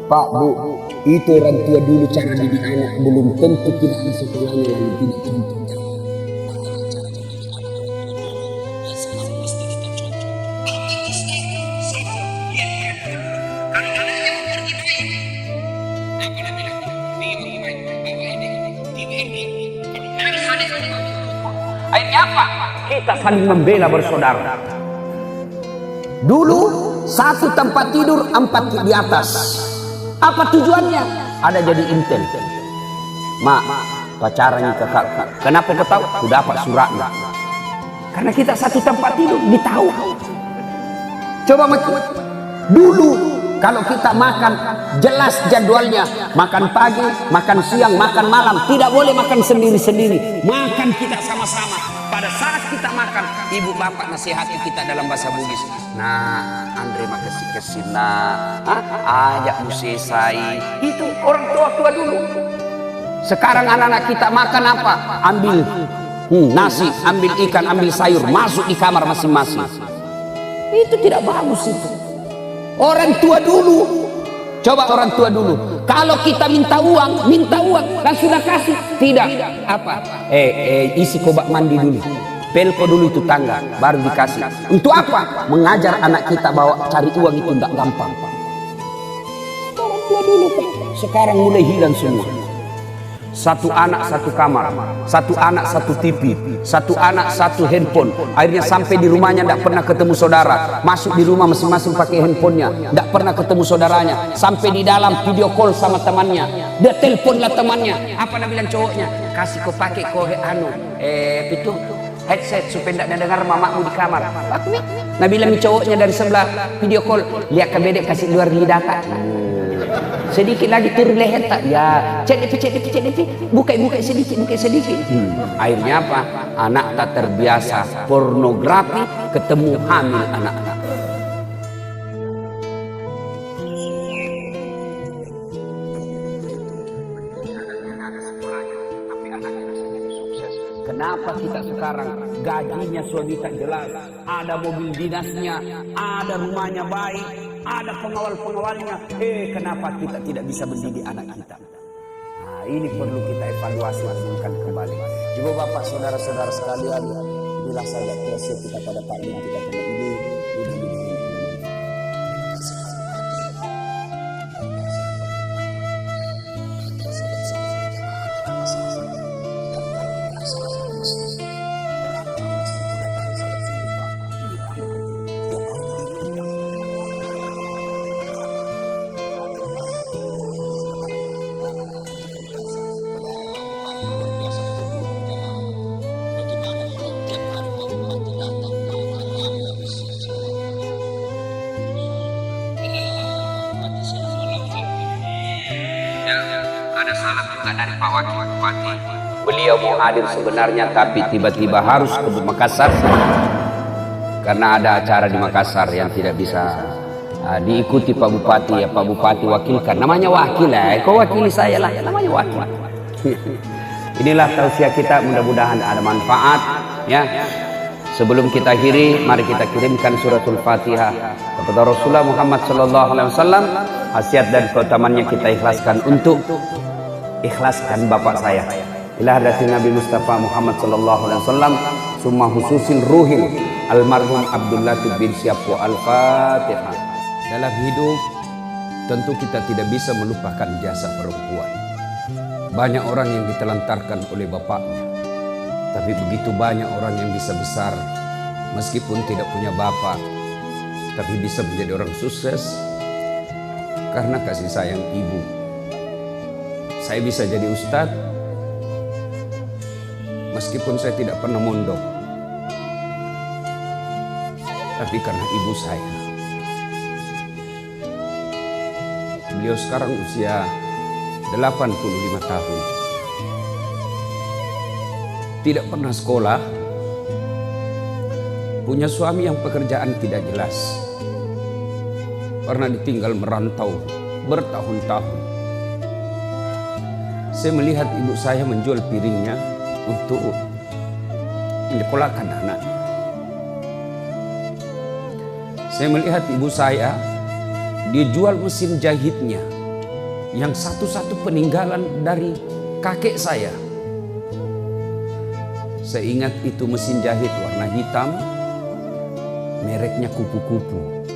Pak Bu, itu orang tua dulu cara didik anak belum tentu tidak di sekolahnya lalu tidak tentu. Akhirnya apa? Kita saling membela bersaudara. Dulu satu tempat tidur 4 di atas. Apa tujuannya? Ada jadi intel. Mak, pacarannya ke kakak. Kenapa kau tahu? Aku dapat suratnya. Karena kita satu tempat tidur, ditahu. Coba mati. Dulu kalau kita makan jelas jadwalnya. Makan pagi, makan siang, makan malam. Tidak boleh makan sendiri-sendiri. Makan kita sama-sama. Pada saat kita makan, ibu bapak nasihati kita dalam bahasa Bugis. Nah, Andre makasih nah, ajak musesai. Itu orang tua dulu. Sekarang anak-anak kita makan apa? Ambil nasi, ambil ikan, ambil sayur, masuk di kamar masing-masing. Itu tidak bagus itu. Orang tua dulu. Coba orang tua dulu. Kalau kita minta uang, langsung kasih. Tidak. Apa? Isi kobak mandi dulu. Pelko dulu itu tangga, baru dikasih. Untuk apa? Mengajar anak kita bahwa cari uang itu tidak gampang. Orang tua dulu. Sekarang mulai hilang semua. Satu anak satu kamar, satu anak satu TV, satu anak satu handphone. Akhirnya sampai di rumahnya tidak pernah ketemu saudara. Masuk di rumah masing-masing pakai handphonenya, tidak pernah ketemu saudaranya. Sampai di dalam video call sama temannya, dia teleponlah temannya. Apa nak bilang cowoknya? Kasih kau pakai kau itu headset supaya tidak dengar mamamu di kamar. Nah bilang cowoknya dari sebelah video call, lihat ke bedek kasih luar lidah tak. Sedikit lagi turun leher tak? Ya, cek buka sedikit. Akhirnya apa? Anak tak terbiasa pornografi, ketemu hamil anak-anak. Kenapa kita sekarang gajinya suami tak jelas, ada mobil dinasnya, ada rumahnya baik, ada pengawal-pengawalnya. Kenapa kita tidak bisa mendidik anak kita? Nah, ini perlu kita evaluasi dan kembali. Juga Bapak, saudara-saudara sekalian, inilah saja kiasi kita pada pagi kita pada ini. Pak Wakil Bupati. Beliau mau hadir sebenarnya tapi tiba-tiba harus ke Makassar karena ada acara di Makassar yang tidak bisa diikuti Pak Bupati. Ya Pak Bupati wakilkan, namanya wakil ya, kau wakili saya lah, namanya wakil. Inilah tausiah kita, mudah-mudahan ada manfaat ya. Sebelum kita akhiri, mari kita kirimkan suratul Fatihah kepada Rasulullah Muhammad sallallahu alaihi wasallam. Khasiat dan keutamannya kita ikhlaskan untuk ikhlaskan bapak saya. Ila hadatin Nabi Mustafa Muhammad sallallahu alaihi wasallam, summa khususin ruhil almarhum Abdul Latif bin Syihab. Al-Fatihah. Dalam hidup tentu kita tidak bisa melupakan jasa perempuan. Banyak orang yang ditelantarkan oleh bapaknya, tapi begitu banyak orang yang bisa besar meskipun tidak punya bapak, tapi bisa menjadi orang sukses karena kasih sayang ibu. Saya bisa jadi ustadz meskipun saya tidak pernah mondok, tapi karena ibu saya. Beliau sekarang usia 85 tahun. Tidak pernah sekolah, punya suami yang pekerjaan tidak jelas, pernah ditinggal merantau bertahun-tahun. Saya melihat ibu saya menjual piringnya untuk menyekolahkan anaknya. Saya melihat ibu saya, dia jual mesin jahitnya yang satu-satu peninggalan dari kakek saya. Saya ingat itu mesin jahit warna hitam, mereknya kupu-kupu.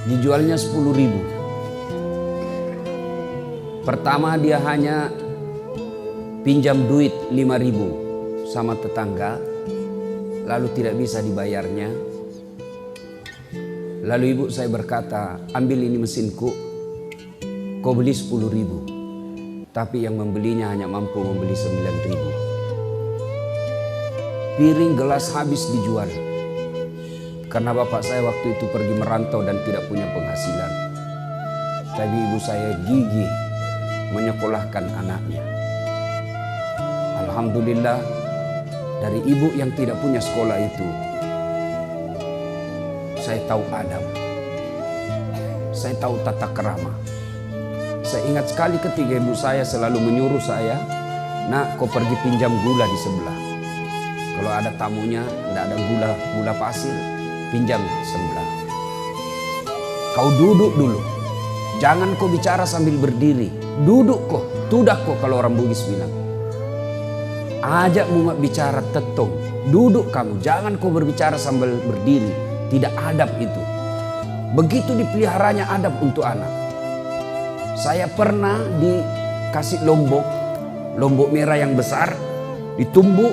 Dijualnya 10.000. Pertama dia hanya pinjam duit 5.000 sama tetangga, lalu tidak bisa dibayarnya. Lalu ibu saya berkata, ambil ini mesinku, kau beli 10.000. Tapi yang membelinya hanya mampu membeli 9.000. Piring gelas habis dijual. Karena bapak saya waktu itu pergi merantau dan tidak punya penghasilan. Tapi ibu saya gigih menyekolahkan anaknya. Alhamdulillah, dari ibu yang tidak punya sekolah itu, saya tahu adab, saya tahu tata kerama. Saya ingat sekali ketika ibu saya selalu menyuruh saya, nak kau pergi pinjam gula di sebelah. Kalau ada tamunya, tidak ada gula pasir, pinjam di sebelah. Kau duduk dulu, jangan kau bicara sambil berdiri. Duduk kau, tudak kau kalau orang Bugis bilang. Ajak mumak bicara tetong, duduk kamu, jangan kau berbicara sambil berdiri. Tidak adab itu. Begitu dipeliharanya adab untuk anak. Saya pernah dikasih lombok merah yang besar, ditumbuk,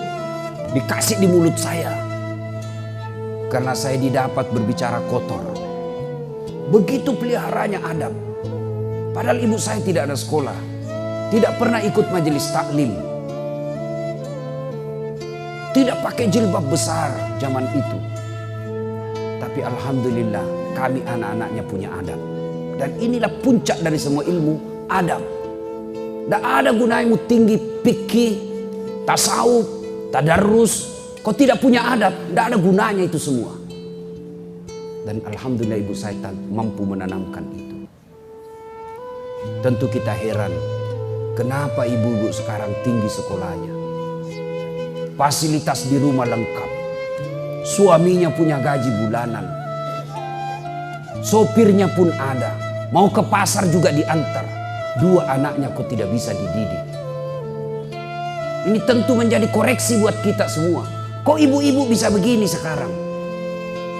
dikasih di mulut saya. Karena saya didapat berbicara kotor. Begitu peliharanya adab. Padahal ibu saya tidak ada sekolah, tidak pernah ikut majelis taklim, tidak pakai jilbab besar zaman itu. Tapi alhamdulillah kami anak-anaknya punya adab. Dan inilah puncak dari semua ilmu, adab. Tidak ada gunanya tinggi fikih, tasawuf, tadarrus. Kau tidak punya adab, tidak ada gunanya itu semua. Dan alhamdulillah ibu saya mampu menanamkan itu. Tentu kita heran, kenapa ibu-ibu sekarang tinggi sekolahnya. Fasilitas di rumah lengkap. Suaminya punya gaji bulanan. Sopirnya pun ada. Mau ke pasar juga diantar. 2 anaknya kok tidak bisa dididik. Ini tentu menjadi koreksi buat kita semua. Kok ibu-ibu bisa begini sekarang?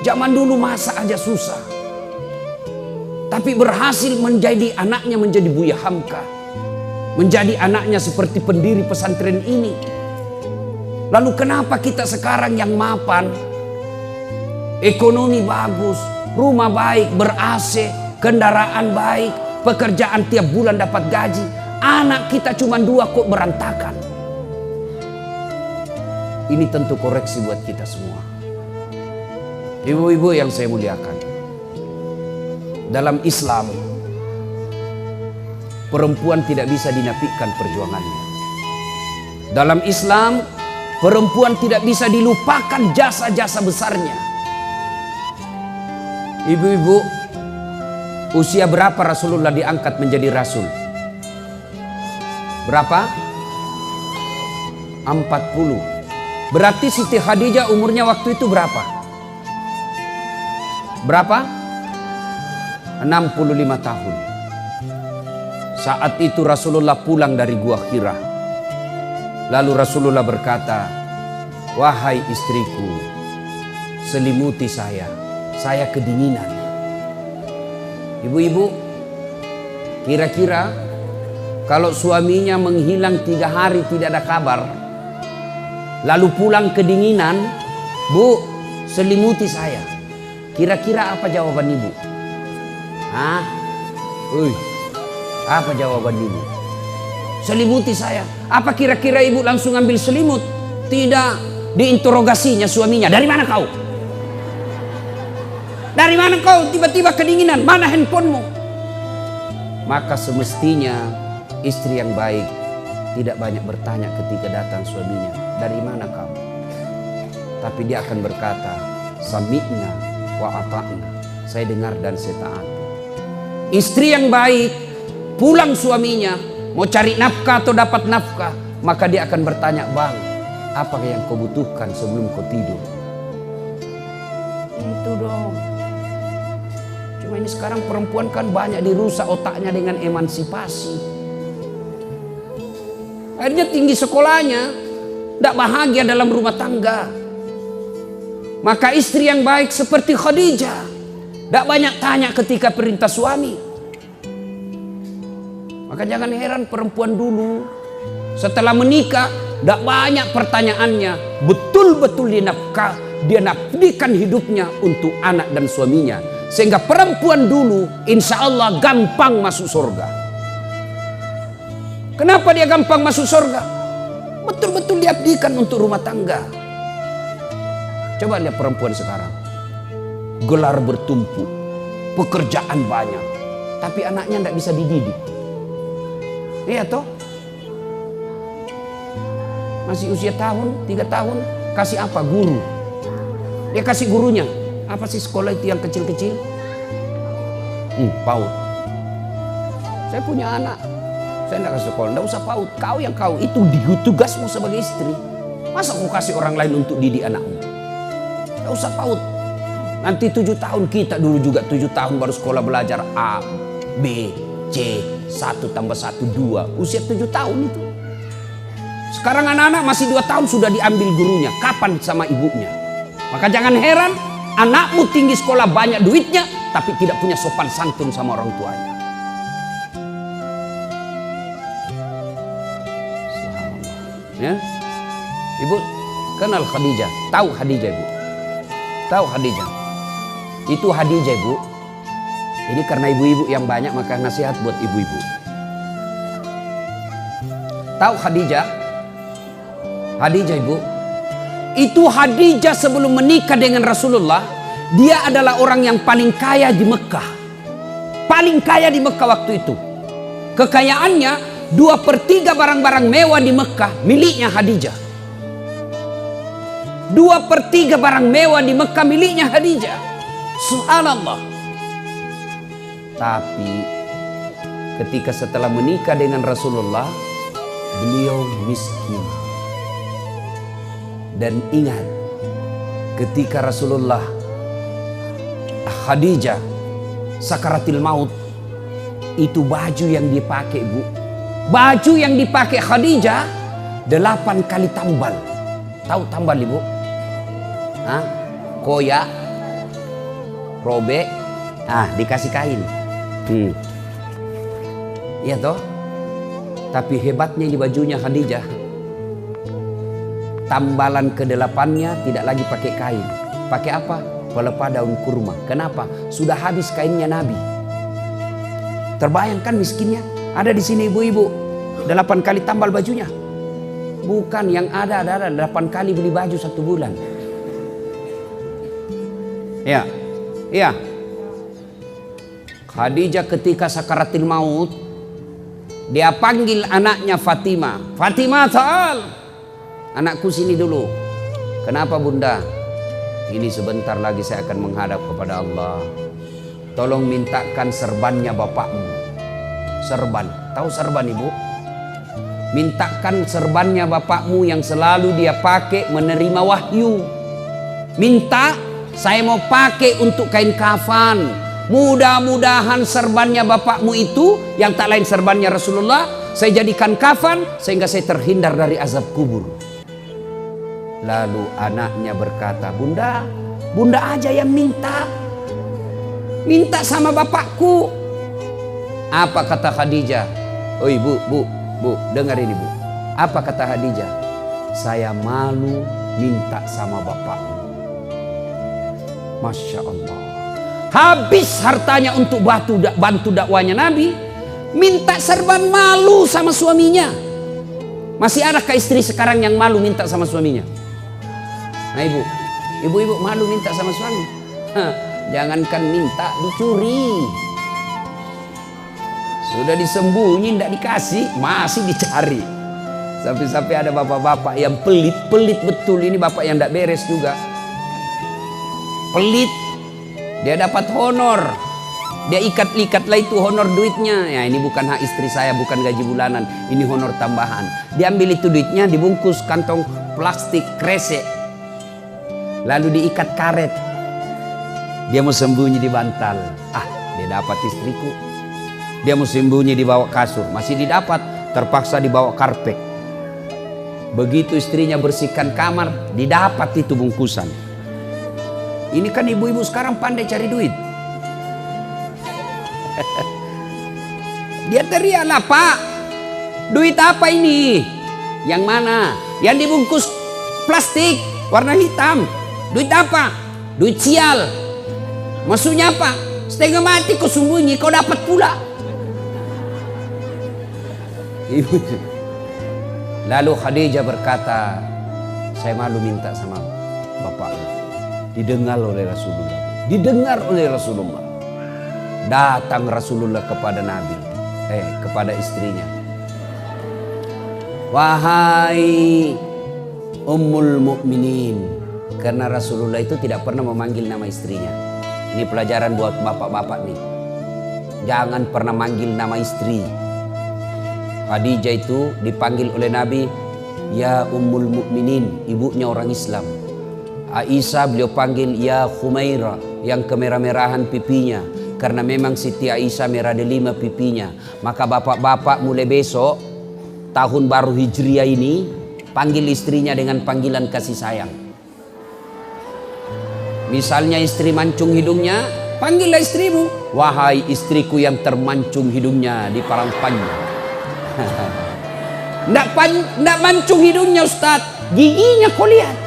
Zaman dulu masak aja susah. Tapi berhasil menjadi anaknya menjadi Buya Hamka. Menjadi anaknya seperti pendiri pesantren ini. Lalu kenapa kita sekarang yang mapan? Ekonomi bagus, rumah baik, ber-AC, kendaraan baik, pekerjaan tiap bulan dapat gaji. Anak kita cuma 2 kok berantakan. Ini tentu koreksi buat kita semua. Ibu-ibu yang saya muliakan. Dalam Islam, perempuan tidak bisa dinafikan perjuangannya. Dalam Islam, perempuan tidak bisa dilupakan jasa-jasa besarnya. Ibu-ibu, usia berapa Rasulullah diangkat menjadi rasul? Berapa? 40. Berarti Siti Khadijah umurnya waktu itu berapa? Berapa? 65 tahun. Saat itu Rasulullah pulang dari Gua Hira. Lalu Rasulullah berkata, "Wahai istriku, selimuti saya kedinginan." Ibu-ibu, kira-kira kalau suaminya menghilang 3 hari tidak ada kabar, lalu pulang kedinginan, "Bu, selimuti saya." Kira-kira apa jawaban ibu? Hah? Apa jawaban ibu? Selimuti saya. Apa kira-kira ibu langsung ambil selimut? Tidak. Diinterogasinya suaminya. Dari mana kau? Dari mana kau tiba-tiba kedinginan? Mana handphonemu? Maka semestinya istri yang baik tidak banyak bertanya ketika datang suaminya, "Dari mana kau?" Tapi dia akan berkata, "Sami'na wa ata'na." Saya dengar dan saya taat. Istri yang baik, pulang suaminya mau cari nafkah atau dapat nafkah, maka dia akan bertanya, "Bang, apa yang kau butuhkan sebelum kau tidur?" Itu dong. Cuma ini sekarang perempuan kan banyak dirusak otaknya dengan emansipasi. Akhirnya tinggi sekolahnya, tidak bahagia dalam rumah tangga. Maka istri yang baik seperti Khadijah, tidak banyak tanya ketika perintah suami. Maka jangan heran perempuan dulu setelah menikah tidak banyak pertanyaannya. Betul-betul dia nafdikan hidupnya untuk anak dan suaminya. Sehingga perempuan dulu insya Allah gampang masuk surga. Kenapa dia gampang masuk surga? Betul-betul diabdikan untuk rumah tangga. Coba lihat perempuan sekarang. Gelar bertumpuk, pekerjaan banyak, tapi anaknya tidak bisa dididik. Iya toh? Masih usia 3 tahun, kasih apa? Guru. Dia kasih gurunya. Apa sih sekolah itu yang kecil-kecil? PAUD. Saya punya anak, saya tidak kasih sekolah, tidak usah PAUD. Kau itu tugasmu sebagai istri. Masa kau kasih orang lain untuk didik anakmu? Tidak usah PAUD. Nanti 7 tahun, kita dulu juga 7 tahun baru sekolah belajar A, B, C, 1 tambah 1, 2. Usia 7 tahun itu. Sekarang anak-anak masih 2 tahun sudah diambil gurunya. Kapan sama ibunya? Maka jangan heran anakmu tinggi sekolah banyak duitnya, tapi tidak punya sopan santun sama orang tuanya. Ya? Ibu kenal Khadijah? Tahu Khadijah, ibu? Tahu Khadijah? Itu Khadijah, ibu. Ini karena ibu-ibu yang banyak, maka nasihat buat ibu-ibu. Tahu Khadijah? Khadijah, ibu. Itu Khadijah sebelum menikah dengan Rasulullah, dia adalah orang yang paling kaya di Mekah. Paling kaya di Mekah waktu itu. Kekayaannya 2/3 barang-barang mewah di Mekah miliknya Khadijah. 2/3 barang mewah di Mekah miliknya Khadijah. Subhanallah. Tapi ketika setelah menikah dengan Rasulullah, beliau miskin. Dan ingat, ketika Rasulullah Khadijah sakaratil maut, itu baju yang dipakai, bu. Baju yang dipakai Khadijah 8 kali tambal. Tahu tambal, ibu? Hah? Koyak, robek, dikasih kain. Iya toh? Tapi hebatnya di bajunya Khadijah, tambalan ke-8-nya tidak lagi pakai kain. Pakai apa? Pelepah daun kurma. Kenapa? Sudah habis kainnya Nabi. Terbayangkan miskinnya? Ada di sini ibu-ibu 8 kali tambal bajunya. Bukan, yang ada 8 kali beli baju 1 bulan. Ya, iya. Khadijah ketika sakaratil maut, dia panggil anaknya Fatimah. Fatimah, ta'al, anakku sini dulu. Kenapa bunda? Ini sebentar lagi saya akan menghadap kepada Allah. Tolong mintakan serbannya bapakmu. Serban, tahu serban ibu? Mintakan serbannya bapakmu yang selalu dia pakai menerima wahyu. Minta, saya mau pakai untuk kain kafan. Mudah-mudahan serbannya bapakmu itu, yang tak lain serbannya Rasulullah, saya jadikan kafan sehingga saya terhindar dari azab kubur. Lalu anaknya berkata, bunda, bunda aja yang minta. Minta sama bapakku. Apa kata Khadijah? Oh ibu, bu, dengar ini bu. Apa kata Khadijah? Saya malu minta sama bapakmu. Masya Allah. Habis hartanya untuk bantu dakwanya Nabi, minta serban, malu sama suaminya. Masih adakah istri sekarang yang malu minta sama suaminya? Nah ibu-ibu malu minta sama suami. Jangankan minta, dicuri. Sudah disembunyi, tidak dikasih, masih dicari. Sampai-sampai ada bapak-bapak yang pelit betul. Ini bapak yang tidak beres juga. Pelit. Dia dapat honor. Dia ikat lah itu honor duitnya. Ya ini bukan hak istri saya, bukan gaji bulanan. Ini honor tambahan. Dia ambil itu duitnya, dibungkus kantong plastik kresek. Lalu diikat karet. Dia mau sembunyi di bantal. Dia dapat istriku. Dia mau sembunyi di bawah kasur. Masih didapat. Terpaksa dibawa karpet. Begitu istrinya bersihkan kamar, didapat itu bungkusan. Ini kan ibu-ibu sekarang pandai cari duit. Dia teriak, lah pak, duit apa ini? Yang mana? Yang dibungkus plastik warna hitam. Duit apa? Duit sial. Maksudnya apa? Setengah mati kau sembunyi, kau dapat pula. Lalu Khadijah berkata, saya malu minta sama bapaknya. Didengar oleh Rasulullah. Didengar oleh Rasulullah. Datang Rasulullah kepada Nabi, kepada istrinya. Wahai Ummul Mukminin, karena Rasulullah itu tidak pernah memanggil nama istrinya. Ini pelajaran buat bapak-bapak nih. Jangan pernah manggil nama istri. Khadijah itu dipanggil oleh Nabi, ya Ummul Mukminin, ibunya orang Islam. Aisyah beliau panggil ya Khumaira, yang kemerah-merahan pipinya. Karena memang Siti Aisyah merah delima pipinya. Maka bapak-bapak mulai besok, tahun baru Hijriah ini, panggil istrinya dengan panggilan kasih sayang. Misalnya istri mancung hidungnya, panggillah istrimu, wahai istriku yang termancung hidungnya di palang-pannya. Nggak mancung hidungnya Ustadz, giginya kau lihat.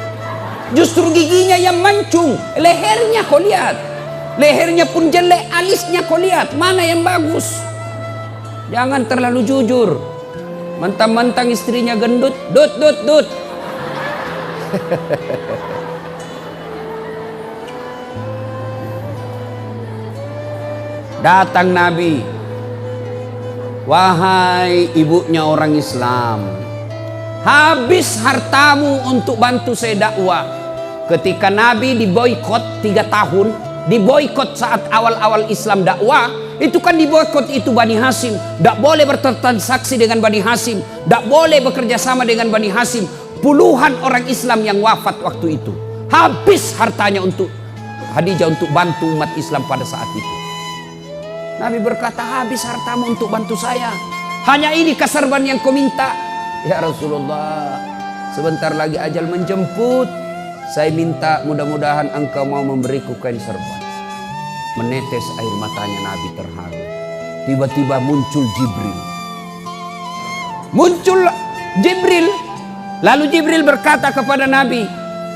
Justru giginya yang mancung, lehernya kau lihat. Lehernya pun jelek, alisnya kau lihat. Mana yang bagus? Jangan terlalu jujur. Mentang-mentang istrinya gendut, dut. Datang Nabi, wahai ibunya orang Islam, habis hartamu untuk bantu saya dakwah. Ketika Nabi diboikot 3 tahun, diboikot saat awal-awal Islam dakwah, itu kan diboikot itu Bani Hashim. Tidak boleh bertransaksi dengan Bani Hashim, tidak boleh bekerja sama dengan Bani Hashim. Puluhan orang Islam yang wafat waktu itu. Habis hartanya untuk Khadijah untuk bantu umat Islam pada saat itu. Nabi berkata, habis hartamu untuk bantu saya. Hanya ini keserban yang kau minta. Ya Rasulullah, sebentar lagi ajal menjemput. Saya minta mudah-mudahan engkau mau memberiku kain serban. Menetes air matanya Nabi terharu. Tiba-tiba muncul Jibril. Lalu Jibril berkata kepada Nabi.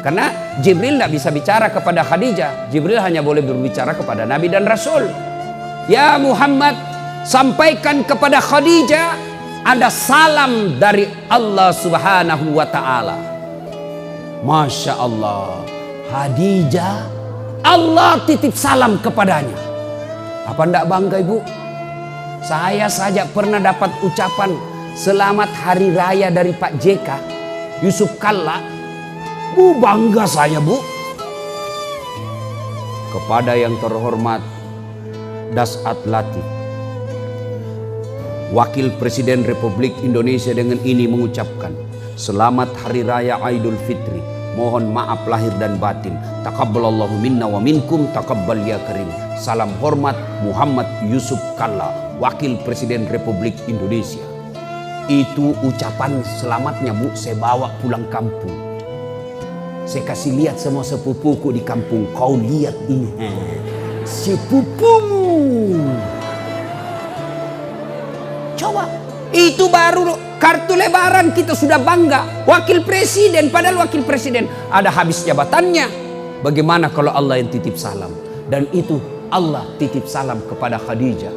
Karena Jibril tidak bisa bicara kepada Khadijah. Jibril hanya boleh berbicara kepada Nabi dan Rasul. Ya Muhammad, sampaikan kepada Khadijah ada salam dari Allah Subhanahu wa ta'ala. Masya Allah, Khadijah, Allah titip salam kepadanya. Apa enggak bangga ibu? Saya saja pernah dapat ucapan selamat hari raya dari Pak JK Yusuf Kalla. Bu, bangga saya, Bu. Kepada yang terhormat Dasat Latif, Wakil Presiden Republik Indonesia, dengan ini mengucapkan selamat Hari Raya Idul Fitri. Mohon maaf lahir dan batin. Taqabbalallahu minna wa minkum, taqabbal ya karim. Salam hormat Muhammad Yusuf Kalla, Wakil Presiden Republik Indonesia. Itu ucapan selamatnya, Bu. Saya bawa pulang kampung. Saya kasih lihat semua sepupuku di kampung. Kau lihat ini, sepupumu. Coba, itu baru kartu lebaran kita sudah bangga. Wakil presiden, padahal wakil presiden ada habis jabatannya. Bagaimana kalau Allah yang titip salam? Dan itu Allah titip salam kepada Khadijah.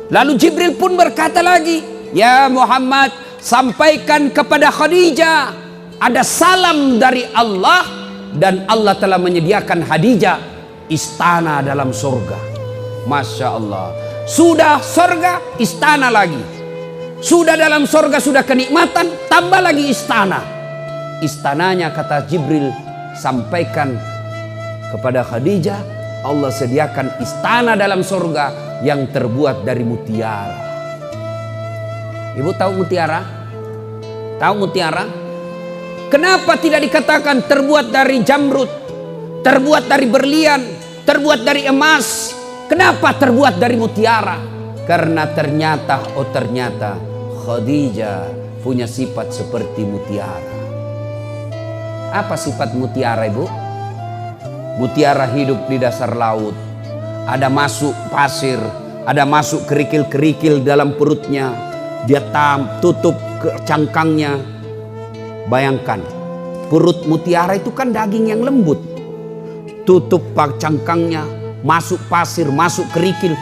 Lalu Jibril pun berkata lagi, ya Muhammad, sampaikan kepada Khadijah ada salam dari Allah, dan Allah telah menyediakan Khadijah istana dalam surga. Masya Allah. Sudah surga, istana lagi. Sudah dalam surga, sudah kenikmatan, tambah lagi istana. Istananya, kata Jibril, sampaikan kepada Khadijah, Allah sediakan istana dalam surga yang terbuat dari mutiara. Ibu tahu mutiara? Tahu mutiara? Kenapa tidak dikatakan terbuat dari jamrud, terbuat dari berlian, terbuat dari emas? Kenapa terbuat dari mutiara? Karena ternyata Khadijah punya sifat seperti mutiara. Apa sifat mutiara, Ibu? Mutiara hidup di dasar laut. Ada masuk pasir, ada masuk kerikil-kerikil dalam perutnya. Dia tutup ke cangkangnya. Bayangkan, perut mutiara itu kan daging yang lembut. Tutup cangkangnya, masuk pasir, masuk kerikil,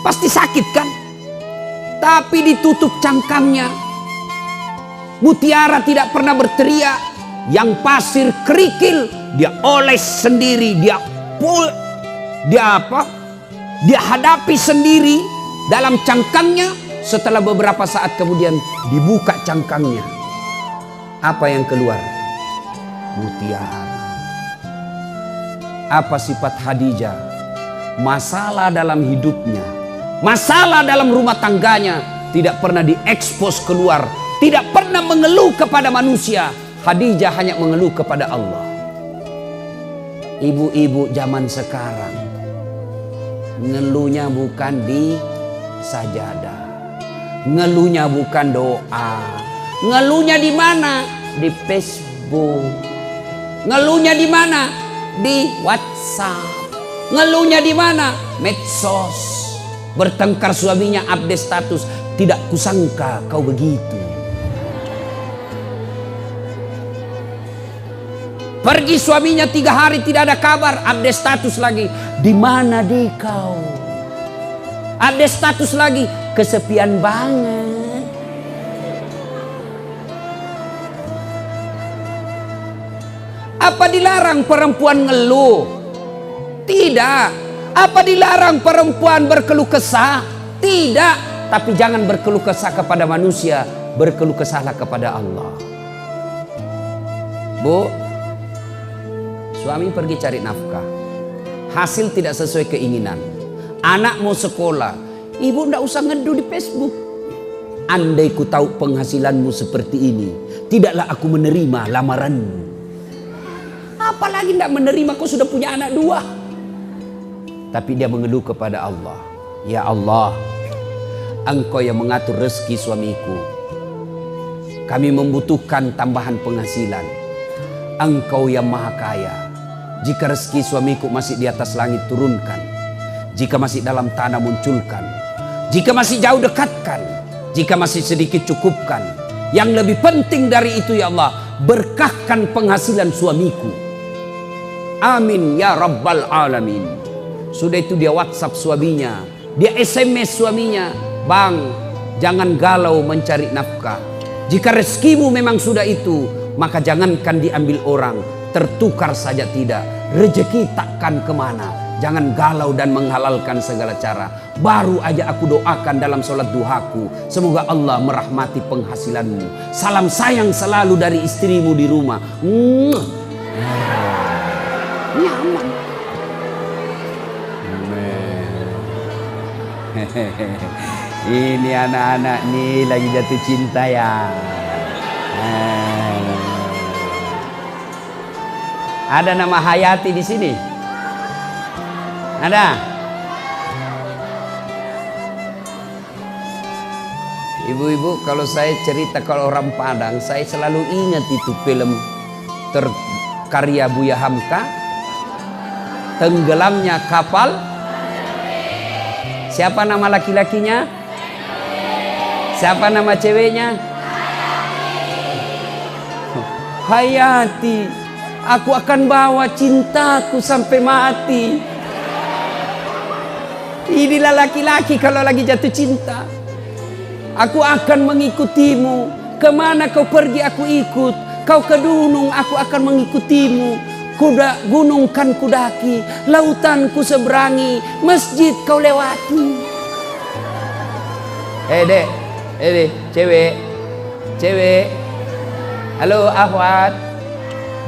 pasti sakit kan? Tapi ditutup cangkangnya, mutiara tidak pernah berteriak. Yang pasir kerikil dia oles sendiri, dia hadapi sendiri dalam cangkangnya. Setelah beberapa saat kemudian dibuka cangkangnya. Apa yang keluar? Mutiara. Apa sifat Khadijah? Masalah dalam hidupnya, masalah dalam rumah tangganya tidak pernah diekspos keluar, tidak pernah mengeluh kepada manusia. Khadijah hanya mengeluh kepada Allah. Ibu-ibu zaman sekarang ngeluhnya bukan di sajadah, ngeluhnya bukan doa. Ngeluhnya di mana? Di Facebook. Ngeluhnya di mana? Di WhatsApp. Ngeluhnya di mana? Medsos. Bertengkar suaminya update status. Tidak kusangka kau begitu. Pergi suaminya 3 hari tidak ada kabar, update status lagi. Di mana di kau? Update status lagi, kesepian banget. Apa dilarang perempuan ngeluh? Tidak. Apa dilarang perempuan berkeluh kesah? Tidak. Tapi jangan berkeluh kesah kepada manusia, berkeluh kesahlah kepada Allah. Bu, suami pergi cari nafkah, hasil tidak sesuai keinginan. Anak mau sekolah, ibu tidak usah ngeduh di Facebook. Andai ku tahu penghasilanmu seperti ini, tidaklah aku menerima lamaranmu. Apalagi tidak menerima, kau sudah punya anak 2. Tapi dia mengeluh kepada Allah. Ya Allah, Engkau yang mengatur rezeki suamiku. Kami membutuhkan tambahan penghasilan. Engkau yang maha kaya. Jika rezeki suamiku masih di atas langit, turunkan. Jika masih dalam tanah, munculkan. Jika masih jauh, dekatkan. Jika masih sedikit, cukupkan. Yang lebih penting dari itu, ya Allah, berkahkan penghasilan suamiku. Amin ya rabbal alamin. Sudah itu dia WhatsApp suaminya, dia SMS suaminya, bang, jangan galau mencari nafkah. Jika rezekimu memang sudah itu, maka jangankan diambil orang, tertukar saja tidak. Rezeki takkan kemana. Jangan galau dan menghalalkan segala cara. Baru aja aku doakan dalam sholat duhaku, semoga Allah merahmati penghasilanmu. Salam sayang selalu dari istrimu di rumah. Nyaman. Ini anak-anak nih lagi jatuh cinta ya. Ada nama Hayati di sini? Ada? Ibu-ibu, kalau saya cerita kalau orang Padang, saya selalu ingat itu film terkarya Buya Hamka, Tenggelamnya Kapal. Siapa nama laki-lakinya? Siapa nama ceweknya? Hayati, aku akan bawa cintaku sampai mati. Inilah laki-laki kalau lagi jatuh cinta. Aku akan mengikutimu. Kemana kau pergi aku ikut. Kau ke gunung aku akan mengikutimu. Gunung kan kudaki, lautan ku seberangi, masjid kau lewati. Dek, cewek. Halo Ahwat.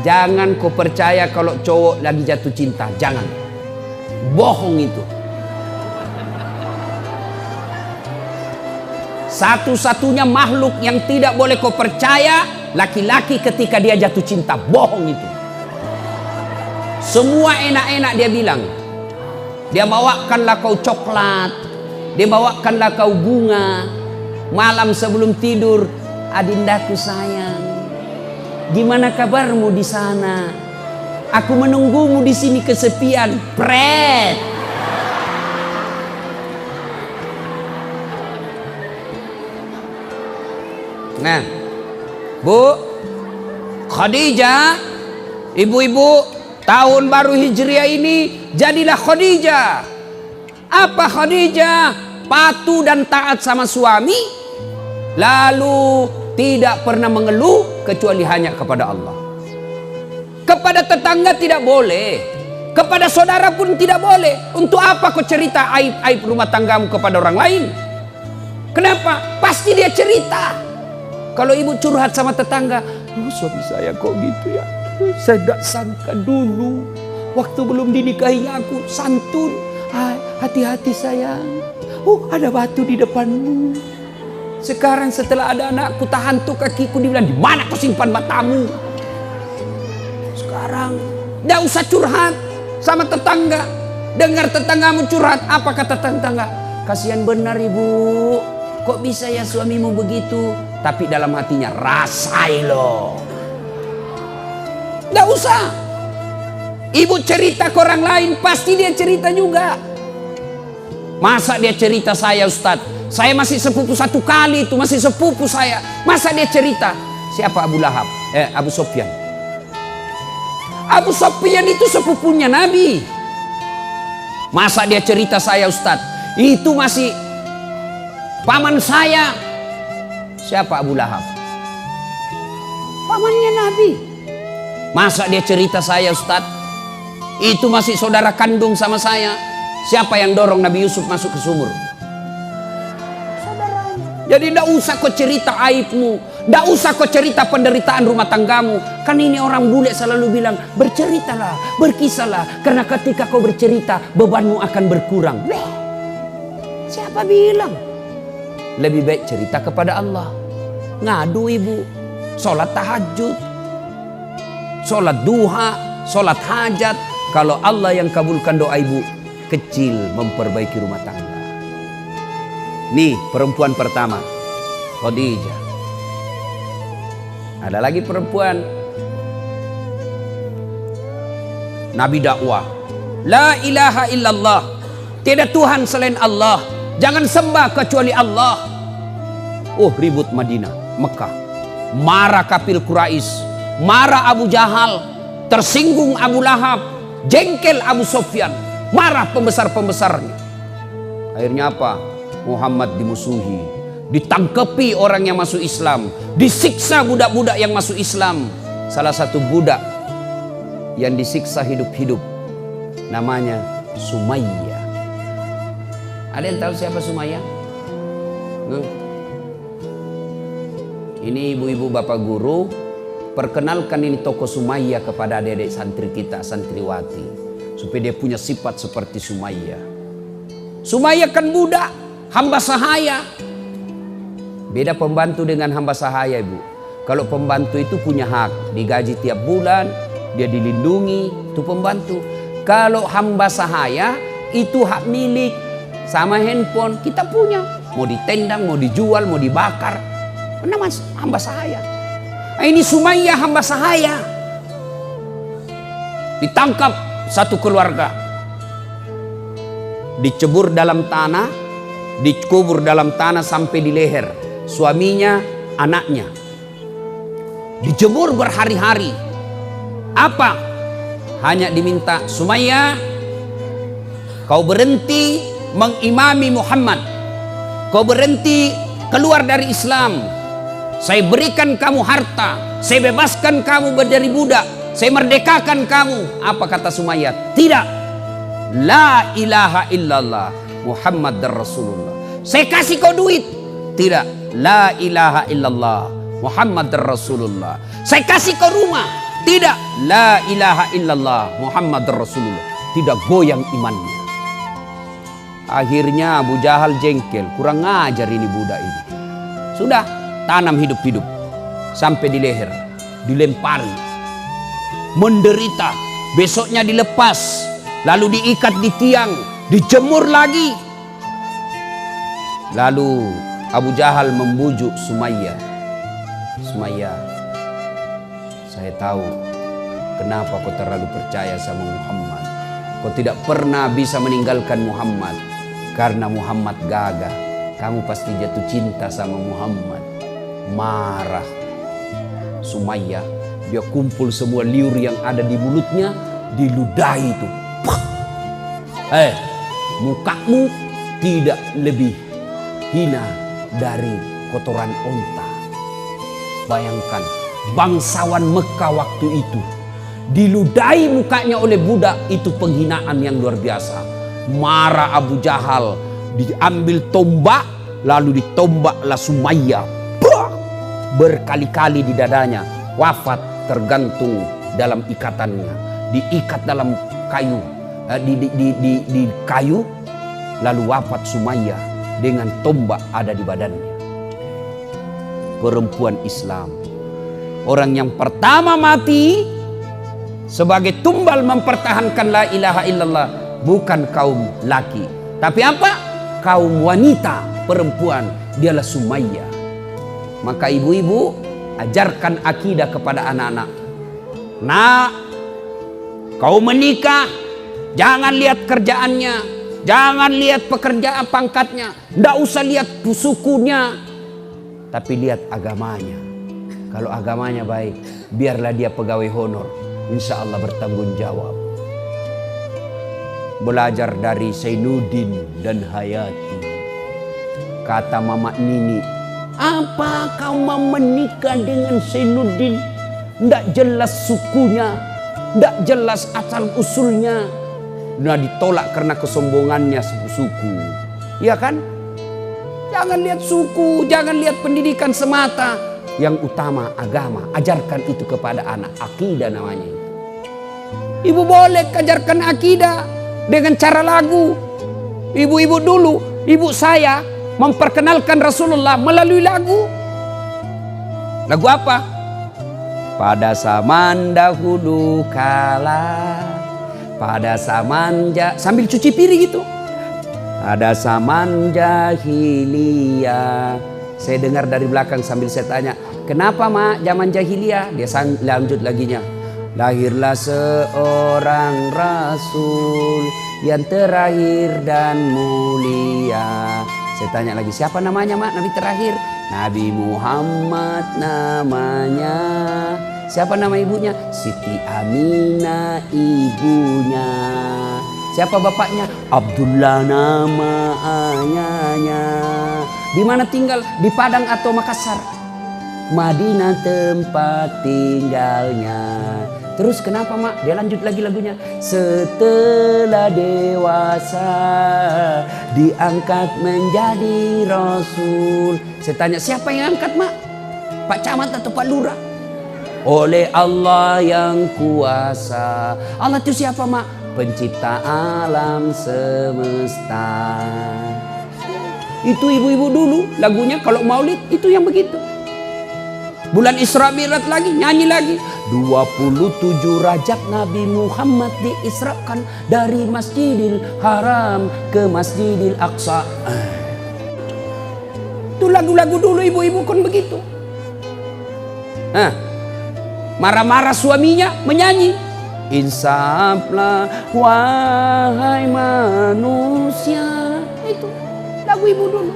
Jangan kau percaya kalau cowok lagi jatuh cinta, jangan. Bohong itu. Satu-satunya makhluk yang tidak boleh kau percaya, laki-laki ketika dia jatuh cinta, bohong itu. Semua enak-enak dia bilang. Dia bawakanlah kau coklat, dia bawakanlah kau bunga. Malam sebelum tidur, adindaku sayang, gimana kabarmu di sana? Aku menunggumu di sini kesepian. Pret. Nah, Bu Khadijah, ibu-ibu, tahun baru Hijriah ini jadilah Khadijah. Apa Khadijah? Patuh dan taat sama suami, lalu tidak pernah mengeluh kecuali hanya kepada Allah. Kepada tetangga tidak boleh, kepada saudara pun tidak boleh. Untuk apa kau cerita aib-aib rumah tanggamu kepada orang lain? Kenapa? Pasti dia cerita. Kalau ibu curhat sama tetangga, suami saya kok gitu ya, saya tidak sangka dulu waktu belum dinikahinya aku santun. Hati-hati sayang. Ada batu di depanmu. Sekarang setelah ada anakku tahan tuh kakiku, dibilang, di mana kau simpan batamu? Sekarang tidak usah curhat sama tetangga. Dengar tetanggamu curhat, apa kata tetangga? Kasihan benar ibu, kok bisa ya suamimu begitu? Tapi dalam hatinya, rasai loh. Tidak usah. Ibu cerita ke orang lain, pasti dia cerita juga. Masa dia cerita saya Ustadz, saya masih sepupu satu kali itu, masih sepupu saya. Masa dia cerita? Siapa Abu Lahab? Abu Sofyan. Abu Sofyan itu sepupunya Nabi. Masa dia cerita saya Ustadz? Itu masih paman saya. Siapa Abu Lahab? Pamannya Nabi. Masa dia cerita saya Ustadz? Itu masih saudara kandung sama saya. Siapa yang dorong Nabi Yusuf masuk ke sumur? Saudaranya. Jadi tidak usah kau cerita aibmu, tidak usah kau cerita penderitaan rumah tanggamu. Kan ini orang bule selalu bilang, berceritalah, berkisahlah, karena ketika kau bercerita bebanmu akan berkurang. Siapa bilang? Lebih baik cerita kepada Allah. Ngadu ibu, sholat tahajud, sholat duha, sholat hajat. Kalau Allah yang kabulkan doa ibu, kecil memperbaiki rumah tangga. Nih perempuan pertama, Khadijah. Ada lagi perempuan, Nabi dakwah, la ilaha illallah, tiada Tuhan selain Allah, jangan sembah kecuali Allah. Ribut Madinah, Mekah, marah kafir Quraisy, marah Abu Jahal, tersinggung Abu Lahab, jengkel Abu Sofyan, marah pembesar-pembesarnya. Akhirnya apa? Muhammad dimusuhi, ditangkapi orang yang masuk Islam, disiksa budak-budak yang masuk Islam. Salah satu budak yang disiksa hidup-hidup namanya Sumayyah. Ada yang tahu siapa Sumayyah? Ini ibu-ibu bapak guru, perkenalkan ini tokoh Sumayyah kepada adik-adik santri kita, santriwati, supaya dia punya sifat seperti Sumayyah. Sumayyah kan budak, hamba sahaya. Beda pembantu dengan hamba sahaya, ibu. Kalau pembantu itu punya hak, digaji tiap bulan, dia dilindungi, itu pembantu. Kalau hamba sahaya itu hak milik, sama handphone kita punya. Mau ditendang, mau dijual, mau dibakar. Nama hamba sahaya. Nah, ini Sumayyah hamba sahaya. Ditangkap satu keluarga. Dicebur dalam tanah, dikubur dalam tanah sampai di leher. Suaminya, anaknya. Dijemur berhari-hari. Apa? Hanya diminta, Sumayyah, kau berhenti mengimami Muhammad. Kau berhenti keluar dari Islam. Saya berikan kamu harta. Saya bebaskan kamu dari budak. Saya merdekakan kamu. Apa kata Sumayyah? Tidak. La ilaha illallah Muhammad dan Rasulullah. Saya kasih kau duit. Tidak. La ilaha illallah Muhammad dan Rasulullah. Saya kasih kau rumah. Tidak. La ilaha illallah Muhammad Rasulullah. Tidak goyang imannya. Akhirnya Abu Jahal jengkel. Kurang ngajar ini budak ini. Sudah tanam hidup-hidup. Sampai di leher. Dilempari. Menderita. Besoknya dilepas. Lalu diikat di tiang. Dijemur lagi. Lalu Abu Jahal membujuk Sumayyah. Sumayyah, saya tahu kenapa kau terlalu percaya sama Muhammad. Kau tidak pernah bisa meninggalkan Muhammad. Karena Muhammad gagah. Kamu pasti jatuh cinta sama Muhammad. Marah Sumayyah. Dia kumpul semua liur yang ada di mulutnya. Diludahi itu. Mukamu tidak lebih hina dari kotoran onta. Bayangkan bangsawan Mekah waktu itu diludahi mukanya oleh budak, itu penghinaan yang luar biasa. Marah Abu Jahal, diambil tombak, lalu ditombaklah Sumayyah. Berkali-kali di dadanya, wafat tergantung dalam ikatannya, diikat dalam kayu, di kayu, lalu wafat Sumayyah dengan tombak ada di badannya. Perempuan Islam, orang yang pertama mati sebagai tumbal mempertahankan la ilaha illallah, bukan kaum laki, tapi apa? Kaum wanita, perempuan, dialah Sumayyah. Maka ibu-ibu, ajarkan akidah kepada anak-anak. Nah, kau menikah, jangan lihat kerjaannya, jangan lihat pekerjaan pangkatnya, ndak usah lihat sukunya, tapi lihat agamanya. Kalau agamanya baik, biarlah dia pegawai honor, insya Allah bertanggung jawab. Belajar dari Zainuddin dan Hayati. Kata Mama Nini, apa kau mau menikah dengan Zainuddin? Ndak jelas sukunya, ndak jelas asal usulnya. Nah, ditolak karena kesombongannya suku. Ya kan? Jangan lihat suku, jangan lihat pendidikan semata. Yang utama agama. Ajarkan itu kepada anak. Akidah namanya itu. Ibu boleh ajarkan akidah dengan cara lagu. Ibu-ibu dulu, ibu saya memperkenalkan Rasulullah melalui lagu. Lagu apa? Pada zaman dahulu kala, pada zaman sambil cuci piring gitu. Ada zaman jahiliyah. Saya dengar dari belakang sambil saya tanya, kenapa mak zaman jahiliyah? Dia lanjut laginya. Lahirlah seorang rasul yang terakhir dan mulia. Saya tanya lagi, siapa namanya mak nabi terakhir? Nabi Muhammad namanya. Siapa nama ibunya? Siti Aminah ibunya. Siapa bapaknya? Abdullah nama ayahnya. Di mana tinggal? Di Padang atau Makassar? Madinah tempat tinggalnya. Terus kenapa mak? Dia lanjut lagi lagunya. Setelah dewasa diangkat menjadi rasul. Saya tanya, siapa yang angkat mak? Pak Camat atau Pak Lurah? Oleh Allah yang kuasa. Allah itu siapa mak? Pencipta alam semesta. Itu ibu-ibu dulu lagunya kalau maulid itu yang begitu. Bulan Isra Mi'raj lagi, nyanyi lagi. 27 Rajab Nabi Muhammad diisrakan dari Masjidil Haram ke Masjidil Aqsa. Itu lagu-lagu dulu ibu-ibu kan begitu. Marah-marah suaminya menyanyi. Insaflah wahai manusia. Itu lagu ibu dulu.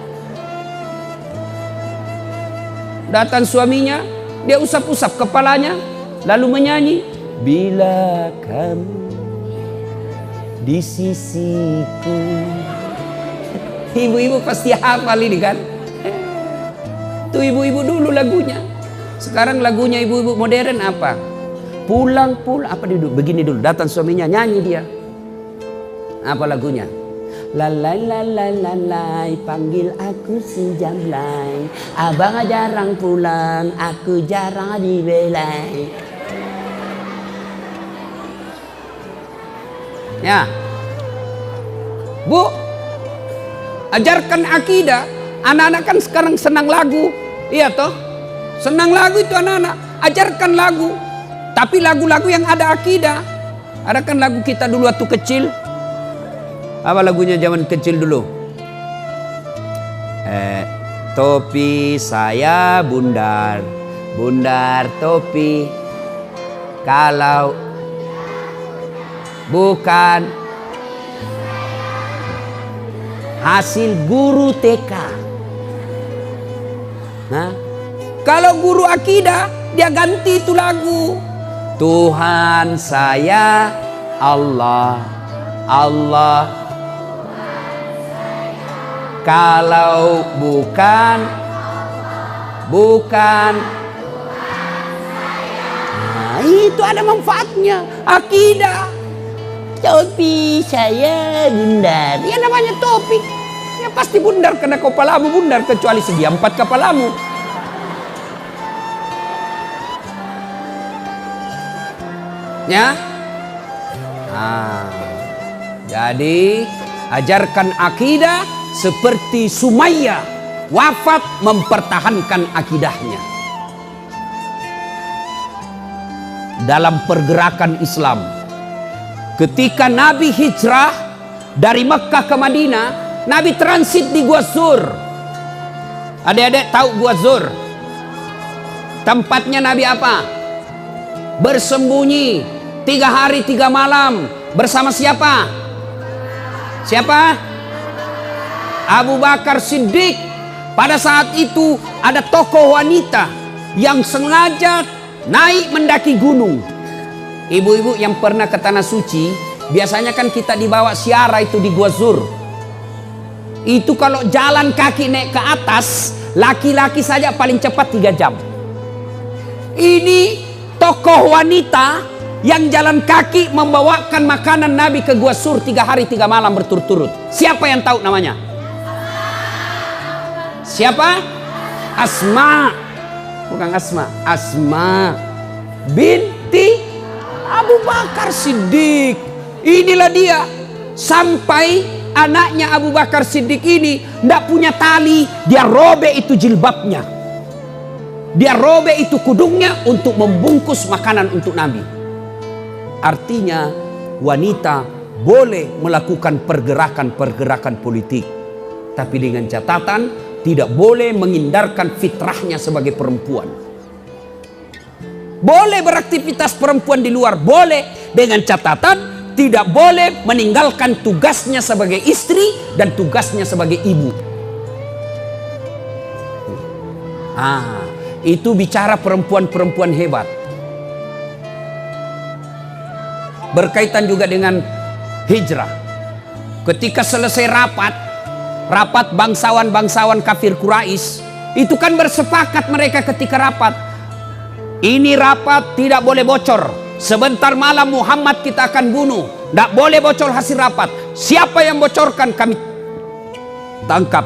Datang suaminya, dia usap-usap kepalanya, lalu menyanyi. Bila kamu di sisiku. Ibu-ibu pasti hafal ini kan. Itu ibu-ibu dulu lagunya. Sekarang lagunya ibu-ibu modern apa? Pulang-pulang, apa dulu? Begini dulu, datang suaminya, nyanyi dia. Apa lagunya? Lalai lalai lalai, panggil aku sejamlai. Abang jarang pulang, aku jarang dibelai. Ya, Bu, ajarkan akidah. Anak-anak kan sekarang senang lagu, iya toh? Senang lagu itu anak-anak. Ajarkan lagu, tapi lagu-lagu yang ada akidah. Ada kan lagu kita dulu waktu kecil. Apa lagunya zaman kecil dulu? Topi saya bundar, bundar topi. Kalau bukan hasil guru TK. Nah, kalau guru akidah dia ganti itu lagu. Tuhan saya Allah, Allah. Kalau bukan nah, itu ada manfaatnya. Akidah. Topi saya bundar. Ya namanya topi. Ya pasti bundar karena kepalamu bundar. Kecuali segi 4 kepalamu. Ya. Nah, jadi ajarkan akidah. Seperti Sumayyah wafat mempertahankan akidahnya. Dalam pergerakan Islam, ketika Nabi hijrah dari Mekkah ke Madinah, Nabi transit di Gua Zur. Adik-adik tahu Gua Zur? Tempatnya Nabi apa? Bersembunyi 3 hari 3 malam bersama siapa? Siapa? Abu Bakar Siddiq. Pada saat itu ada tokoh wanita yang sengaja naik mendaki gunung. Ibu-ibu yang pernah ke Tanah Suci, biasanya kan kita dibawa siara itu di Gua Zur. Itu kalau jalan kaki naik ke atas, laki-laki saja paling cepat 3 jam. Ini tokoh wanita yang jalan kaki membawakan makanan Nabi ke Gua Zur 3 hari 3 malam berturut-turut. Siapa yang tahu namanya? Siapa? Asma. Bukan Asma. Asma binti Abu Bakar Siddiq. Inilah dia. Sampai anaknya Abu Bakar Siddiq ini tidak punya tali. Dia robek itu jilbabnya. Dia robek itu kudungnya untuk membungkus makanan untuk Nabi. Artinya wanita boleh melakukan pergerakan-pergerakan politik. Tapi dengan catatan tidak boleh menghindarkan fitrahnya sebagai perempuan. Boleh beraktivitas perempuan di luar, boleh, dengan catatan tidak boleh meninggalkan tugasnya sebagai istri dan tugasnya sebagai ibu. Itu bicara perempuan-perempuan hebat. Berkaitan juga dengan hijrah. Ketika selesai rapat bangsawan-bangsawan kafir Quraisy Itu kan bersepakat mereka ketika rapat. Ini rapat tidak boleh bocor. Sebentar malam Muhammad kita akan bunuh. Tidak boleh bocor hasil rapat. Siapa yang bocorkan kami tangkap.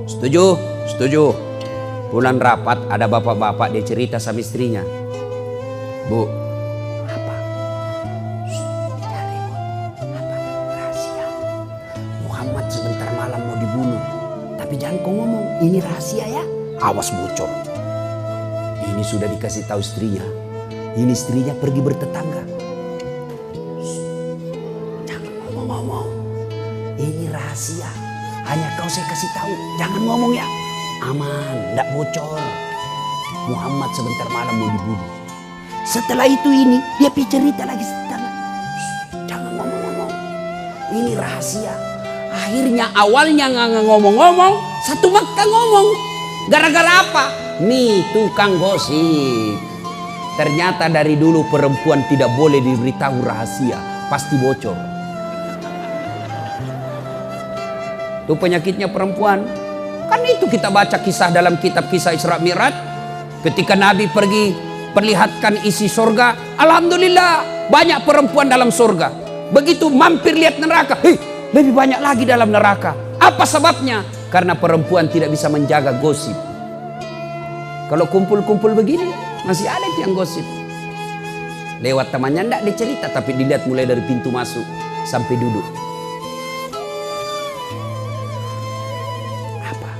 Setuju? Setuju. Pulang rapat ada bapak-bapak, dia cerita sama istrinya. Bu, apa? Jangan ribut. Apa? Rahasia. Muhammad sebentar malam mau dibunuh. Tapi jangan kau ngomong, ini rahasia ya. Awas bocor. Ini sudah dikasih tahu istrinya. Ini istrinya pergi bertetangga. Jangan ngomong-ngomong. Ini rahasia. Hanya kau saya kasih tahu. Jangan ngomong ya. Aman, tidak bocor. Muhammad sebentar malam mau dibunuh. Setelah itu ini dia cerita lagi setengah. Jangan ngomong-ngomong. Ini rahasia. Akhirnya awalnya nggak ngomong-ngomong, satu Makkah ngomong. Gara-gara apa? Nih tukang gosip. Ternyata dari dulu perempuan tidak boleh diberitahu rahasia, pasti bocor. Itu penyakitnya perempuan. Kan itu kita baca kisah dalam kitab kisah Isra Mi'raj. Ketika Nabi pergi perlihatkan isi surga, alhamdulillah banyak perempuan dalam surga. Begitu mampir lihat neraka, lebih banyak lagi dalam neraka. Apa sebabnya? Karena perempuan tidak bisa menjaga gosip. Kalau kumpul-kumpul begini masih ada itu yang gosip. Lewat temannya enggak dia cerita, tapi dilihat mulai dari pintu masuk sampai duduk. Apa?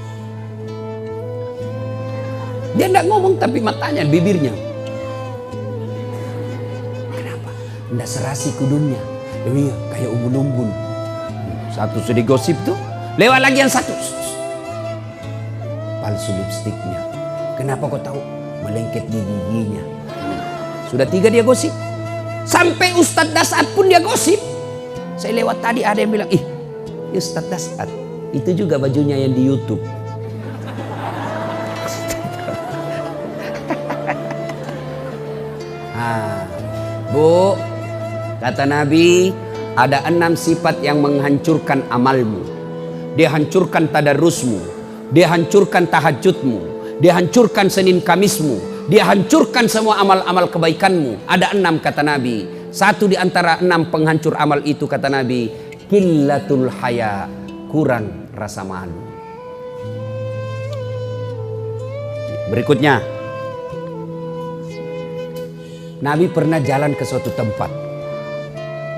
Dia enggak ngomong tapi matanya, bibirnya. Kenapa? Enggak serasi kudungnya. Iya, kayak umbun-umbun. Satu sudah gosip tuh, lewat lagi yang satu. Palsu lipstiknya. Kenapa kau tahu? Melengket di giginya. Sudah 3 dia gosip. Sampai Ustadz Dasat pun dia gosip. Saya lewat tadi ada yang bilang, ih Ustadz Dasat itu juga bajunya yang di YouTube. Bu, kata Nabi, ada 6 sifat yang menghancurkan amalmu. Dia hancurkan tadarusmu. Dia hancurkan tahajudmu. Dia hancurkan Senin Kamismu. Dia hancurkan semua amal-amal kebaikanmu. Ada 6 kata Nabi. Satu di antara 6 penghancur amal itu kata Nabi, qillatul haya, kurang rasa malu. Berikutnya, Nabi pernah jalan ke suatu tempat.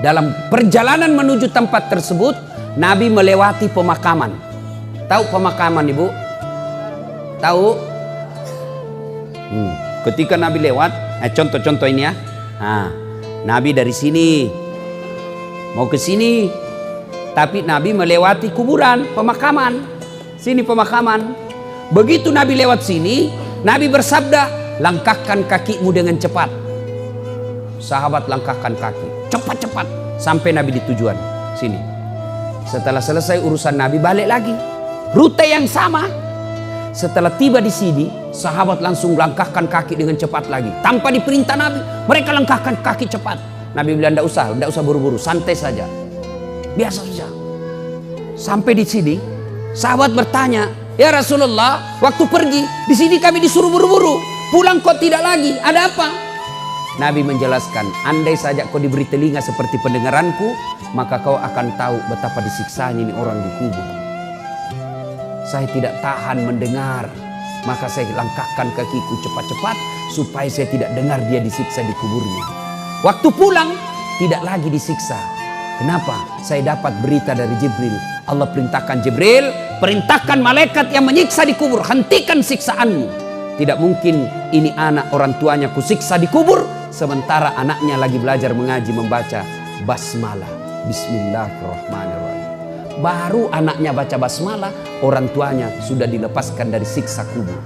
Dalam perjalanan menuju tempat tersebut, Nabi melewati pemakaman. Tahu pemakaman, Ibu? Tahu? Ketika Nabi lewat, contoh-contoh ini ya. Nabi dari sini mau ke sini, tapi Nabi melewati kuburan, pemakaman. Sini pemakaman. Begitu Nabi lewat sini, Nabi bersabda, langkahkan kakimu dengan cepat. Sahabat langkahkan kaki, cepat-cepat sampai Nabi di tujuan sini. Setelah selesai urusan Nabi balik lagi, rute yang sama. Setelah tiba di sini, sahabat langsung langkahkan kaki dengan cepat lagi. Tanpa diperintah Nabi, mereka langkahkan kaki cepat. Nabi bilang, tidak usah buru-buru, santai saja. Biasa saja. Sampai di sini, sahabat bertanya, ya Rasulullah, waktu pergi, di sini kami disuruh buru-buru. Pulang kok tidak lagi, ada apa? Nabi menjelaskan, andai saja kau diberi telinga seperti pendengaranku, maka kau akan tahu betapa disiksanya ini orang di kubur. Saya tidak tahan mendengar, maka saya langkahkan kakiku cepat-cepat supaya saya tidak dengar dia disiksa di kuburnya. Waktu pulang tidak lagi disiksa. Kenapa? Saya dapat berita dari Jibril. Allah perintahkan Jibril, perintahkan malaikat yang menyiksa di kubur, hentikan siksaanmu. Tidak mungkin ini anak orang tuanya kusiksa di kubur, sementara anaknya lagi belajar mengaji membaca basmalah. Bismillahirrahmanirrahim. Baru anaknya baca basmalah, orang tuanya sudah dilepaskan dari siksa kubur.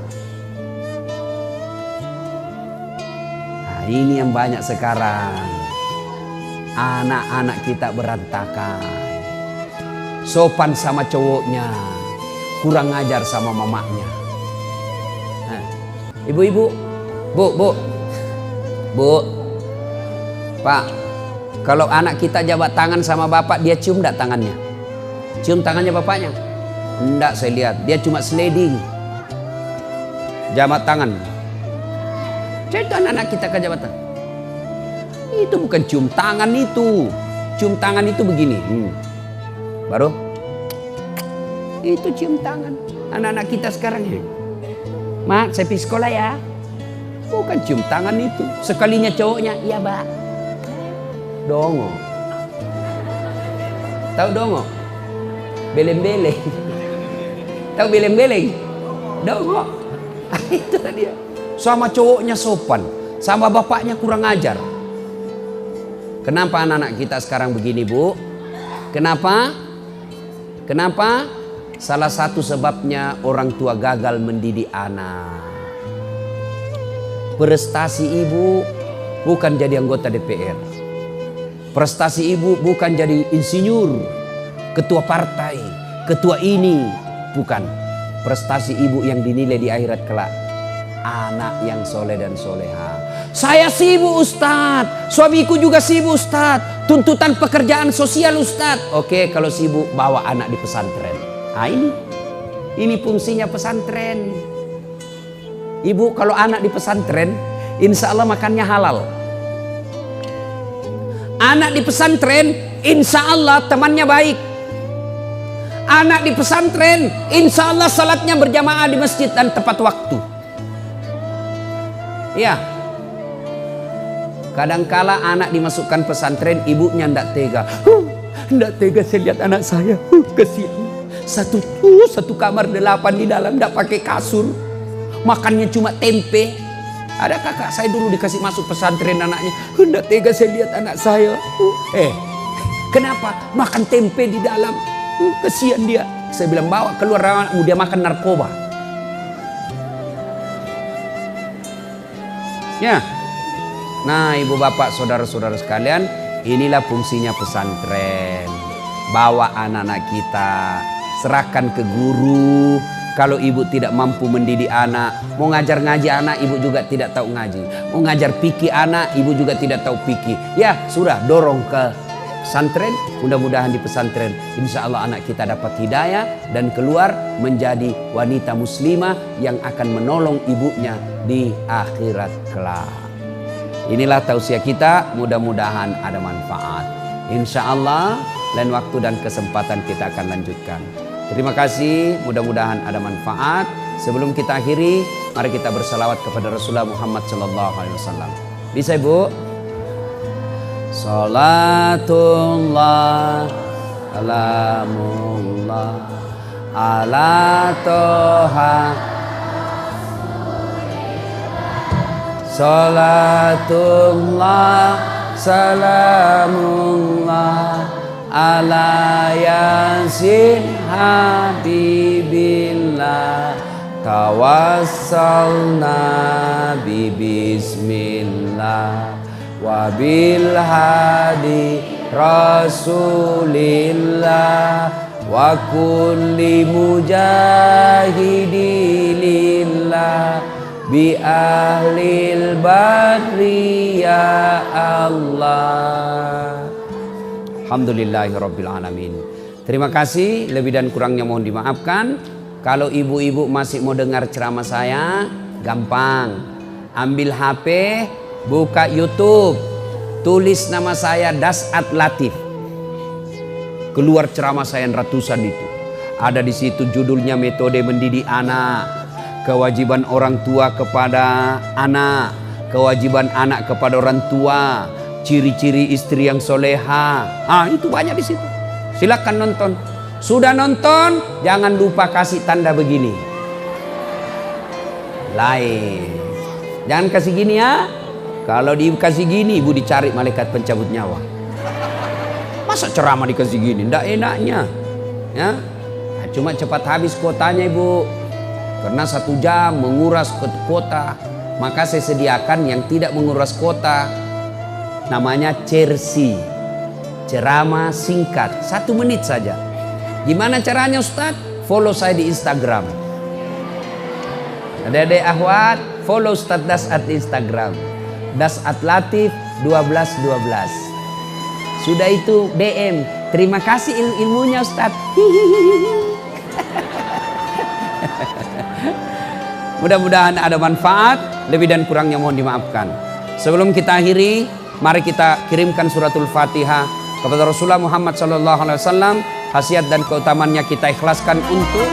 Nah, ini yang banyak sekarang. Anak-anak kita berantakan. Sopan sama cowoknya, kurang ajar sama mamanya. Nah, ibu-ibu, bu, Pak, kalau anak kita jabat tangan sama bapak, dia cium enggak tangannya? Cium tangannya bapaknya? Enggak, saya lihat dia cuma sliding. jabat tangan. Itu anak-anak kita ke jabatan. Itu bukan cium tangan itu. Cium tangan itu begini. Baru. Itu cium tangan. Anak-anak kita sekarang ya. Mak, saya pergi sekolah ya. Bukan cium tangan itu. Sekalinya cowoknya, iya Mbak. Dongo. Tahu dongo? Beleng-beleng. Tahu beleng-beleng? Dongo. Itu dia. Sama cowoknya sopan, sama bapaknya kurang ajar. Kenapa anak-anak kita sekarang begini, Bu? Kenapa? Kenapa? Salah satu sebabnya orang tua gagal mendidik anak. Prestasi ibu bukan jadi anggota DPR. Prestasi ibu bukan jadi insinyur, ketua partai, ketua ini. Bukan. Prestasi ibu yang dinilai di akhirat kelak, anak yang soleh dan soleha. Saya sibuk Ustadz, suamiku juga sibuk Ustadz, tuntutan pekerjaan sosial Ustadz. Oke, kalau sibuk bawa anak di pesantren. Nah ini fungsinya pesantren. Ibu kalau anak di pesantren, insya Allah makannya halal. Anak di pesantren, insya Allah temannya baik. Anak di pesantren, insya Allah salatnya berjamaah di masjid dan tepat waktu. Ya. Kadangkala anak dimasukkan pesantren, ibunya ndak tega. Ndak tega saya lihat anak saya. Kasihan. Satu kamar 8 di dalam, ndak pakai kasur. Makannya cuma tempe. Ada kakak saya dulu dikasih masuk pesantren anaknya. Ndak tega saya lihat anak saya. Kenapa? Makan tempe di dalam. Kasihan dia. Saya bilang bawa keluar anakmu, dia makan narkoba. Ya. Nah, ibu bapak saudara-saudara sekalian, inilah fungsinya pesantren. Bawa anak-anak kita, serahkan ke guru. Kalau ibu tidak mampu mendidik anak, mau ngajar ngaji anak, ibu juga tidak tahu ngaji. Mau ngajar fikih anak, ibu juga tidak tahu fikih. Ya sudah, dorong ke pesantren. Mudah-mudahan di pesantren insya Allah anak kita dapat hidayah dan keluar menjadi wanita muslimah yang akan menolong ibunya di akhirat kelak. Inilah tausiah kita, mudah-mudahan ada manfaat. Insya Allah lain waktu dan kesempatan kita akan lanjutkan. Terima kasih, mudah-mudahan ada manfaat. Sebelum kita akhiri, mari kita bersalawat kepada Rasulullah Muhammad SAW. Bisa Ibu? Salatullah salamullah ala toha. Salatullah salamullah ala yasin habibillah. Tawassalna bi bismillah wa bil hadi rasulillah wa kulli mujahidilillah bi ahlil badri ya Allah. Alhamdulillahirabbil alamin. Terima kasih, lebih dan kurangnya mohon dimaafkan. Kalau ibu-ibu masih mau dengar ceramah saya, gampang. Ambil HP, buka YouTube, tulis nama saya Dasat Latif. Keluar ceramah saya ratusan itu. Ada di situ judulnya metode mendidik anak. Kewajiban orang tua kepada anak, kewajiban anak kepada orang tua, ciri-ciri istri yang soleha. Itu banyak di situ. Silakan nonton. Sudah nonton, jangan lupa kasih tanda begini. Like. Jangan kasih gini ya. Kalau dikasih gini, ibu dicari malaikat pencabut nyawa. Masa ceramah dikasih gini? Nggak enaknya. Ya. Nah, cuma cepat habis kuotanya ibu. Karena 1 jam menguras kuota, maka saya sediakan yang tidak menguras kuota. Namanya cersi, ceramah singkat, 1 menit saja. Gimana caranya Ustadz? Follow saya di Instagram. Adek-adek ahwat, follow Ustadz Dasat di Instagram. Dasat Latif 1212. Sudah itu DM. Terima kasih ilmunya Ustadz. Mudah-mudahan ada manfaat, lebih dan kurangnya mohon dimaafkan. Sebelum kita akhiri, mari kita kirimkan suratul Fatihah kepada Rasulullah Muhammad SAW. Khasiat dan keutamannya kita ikhlaskan untuk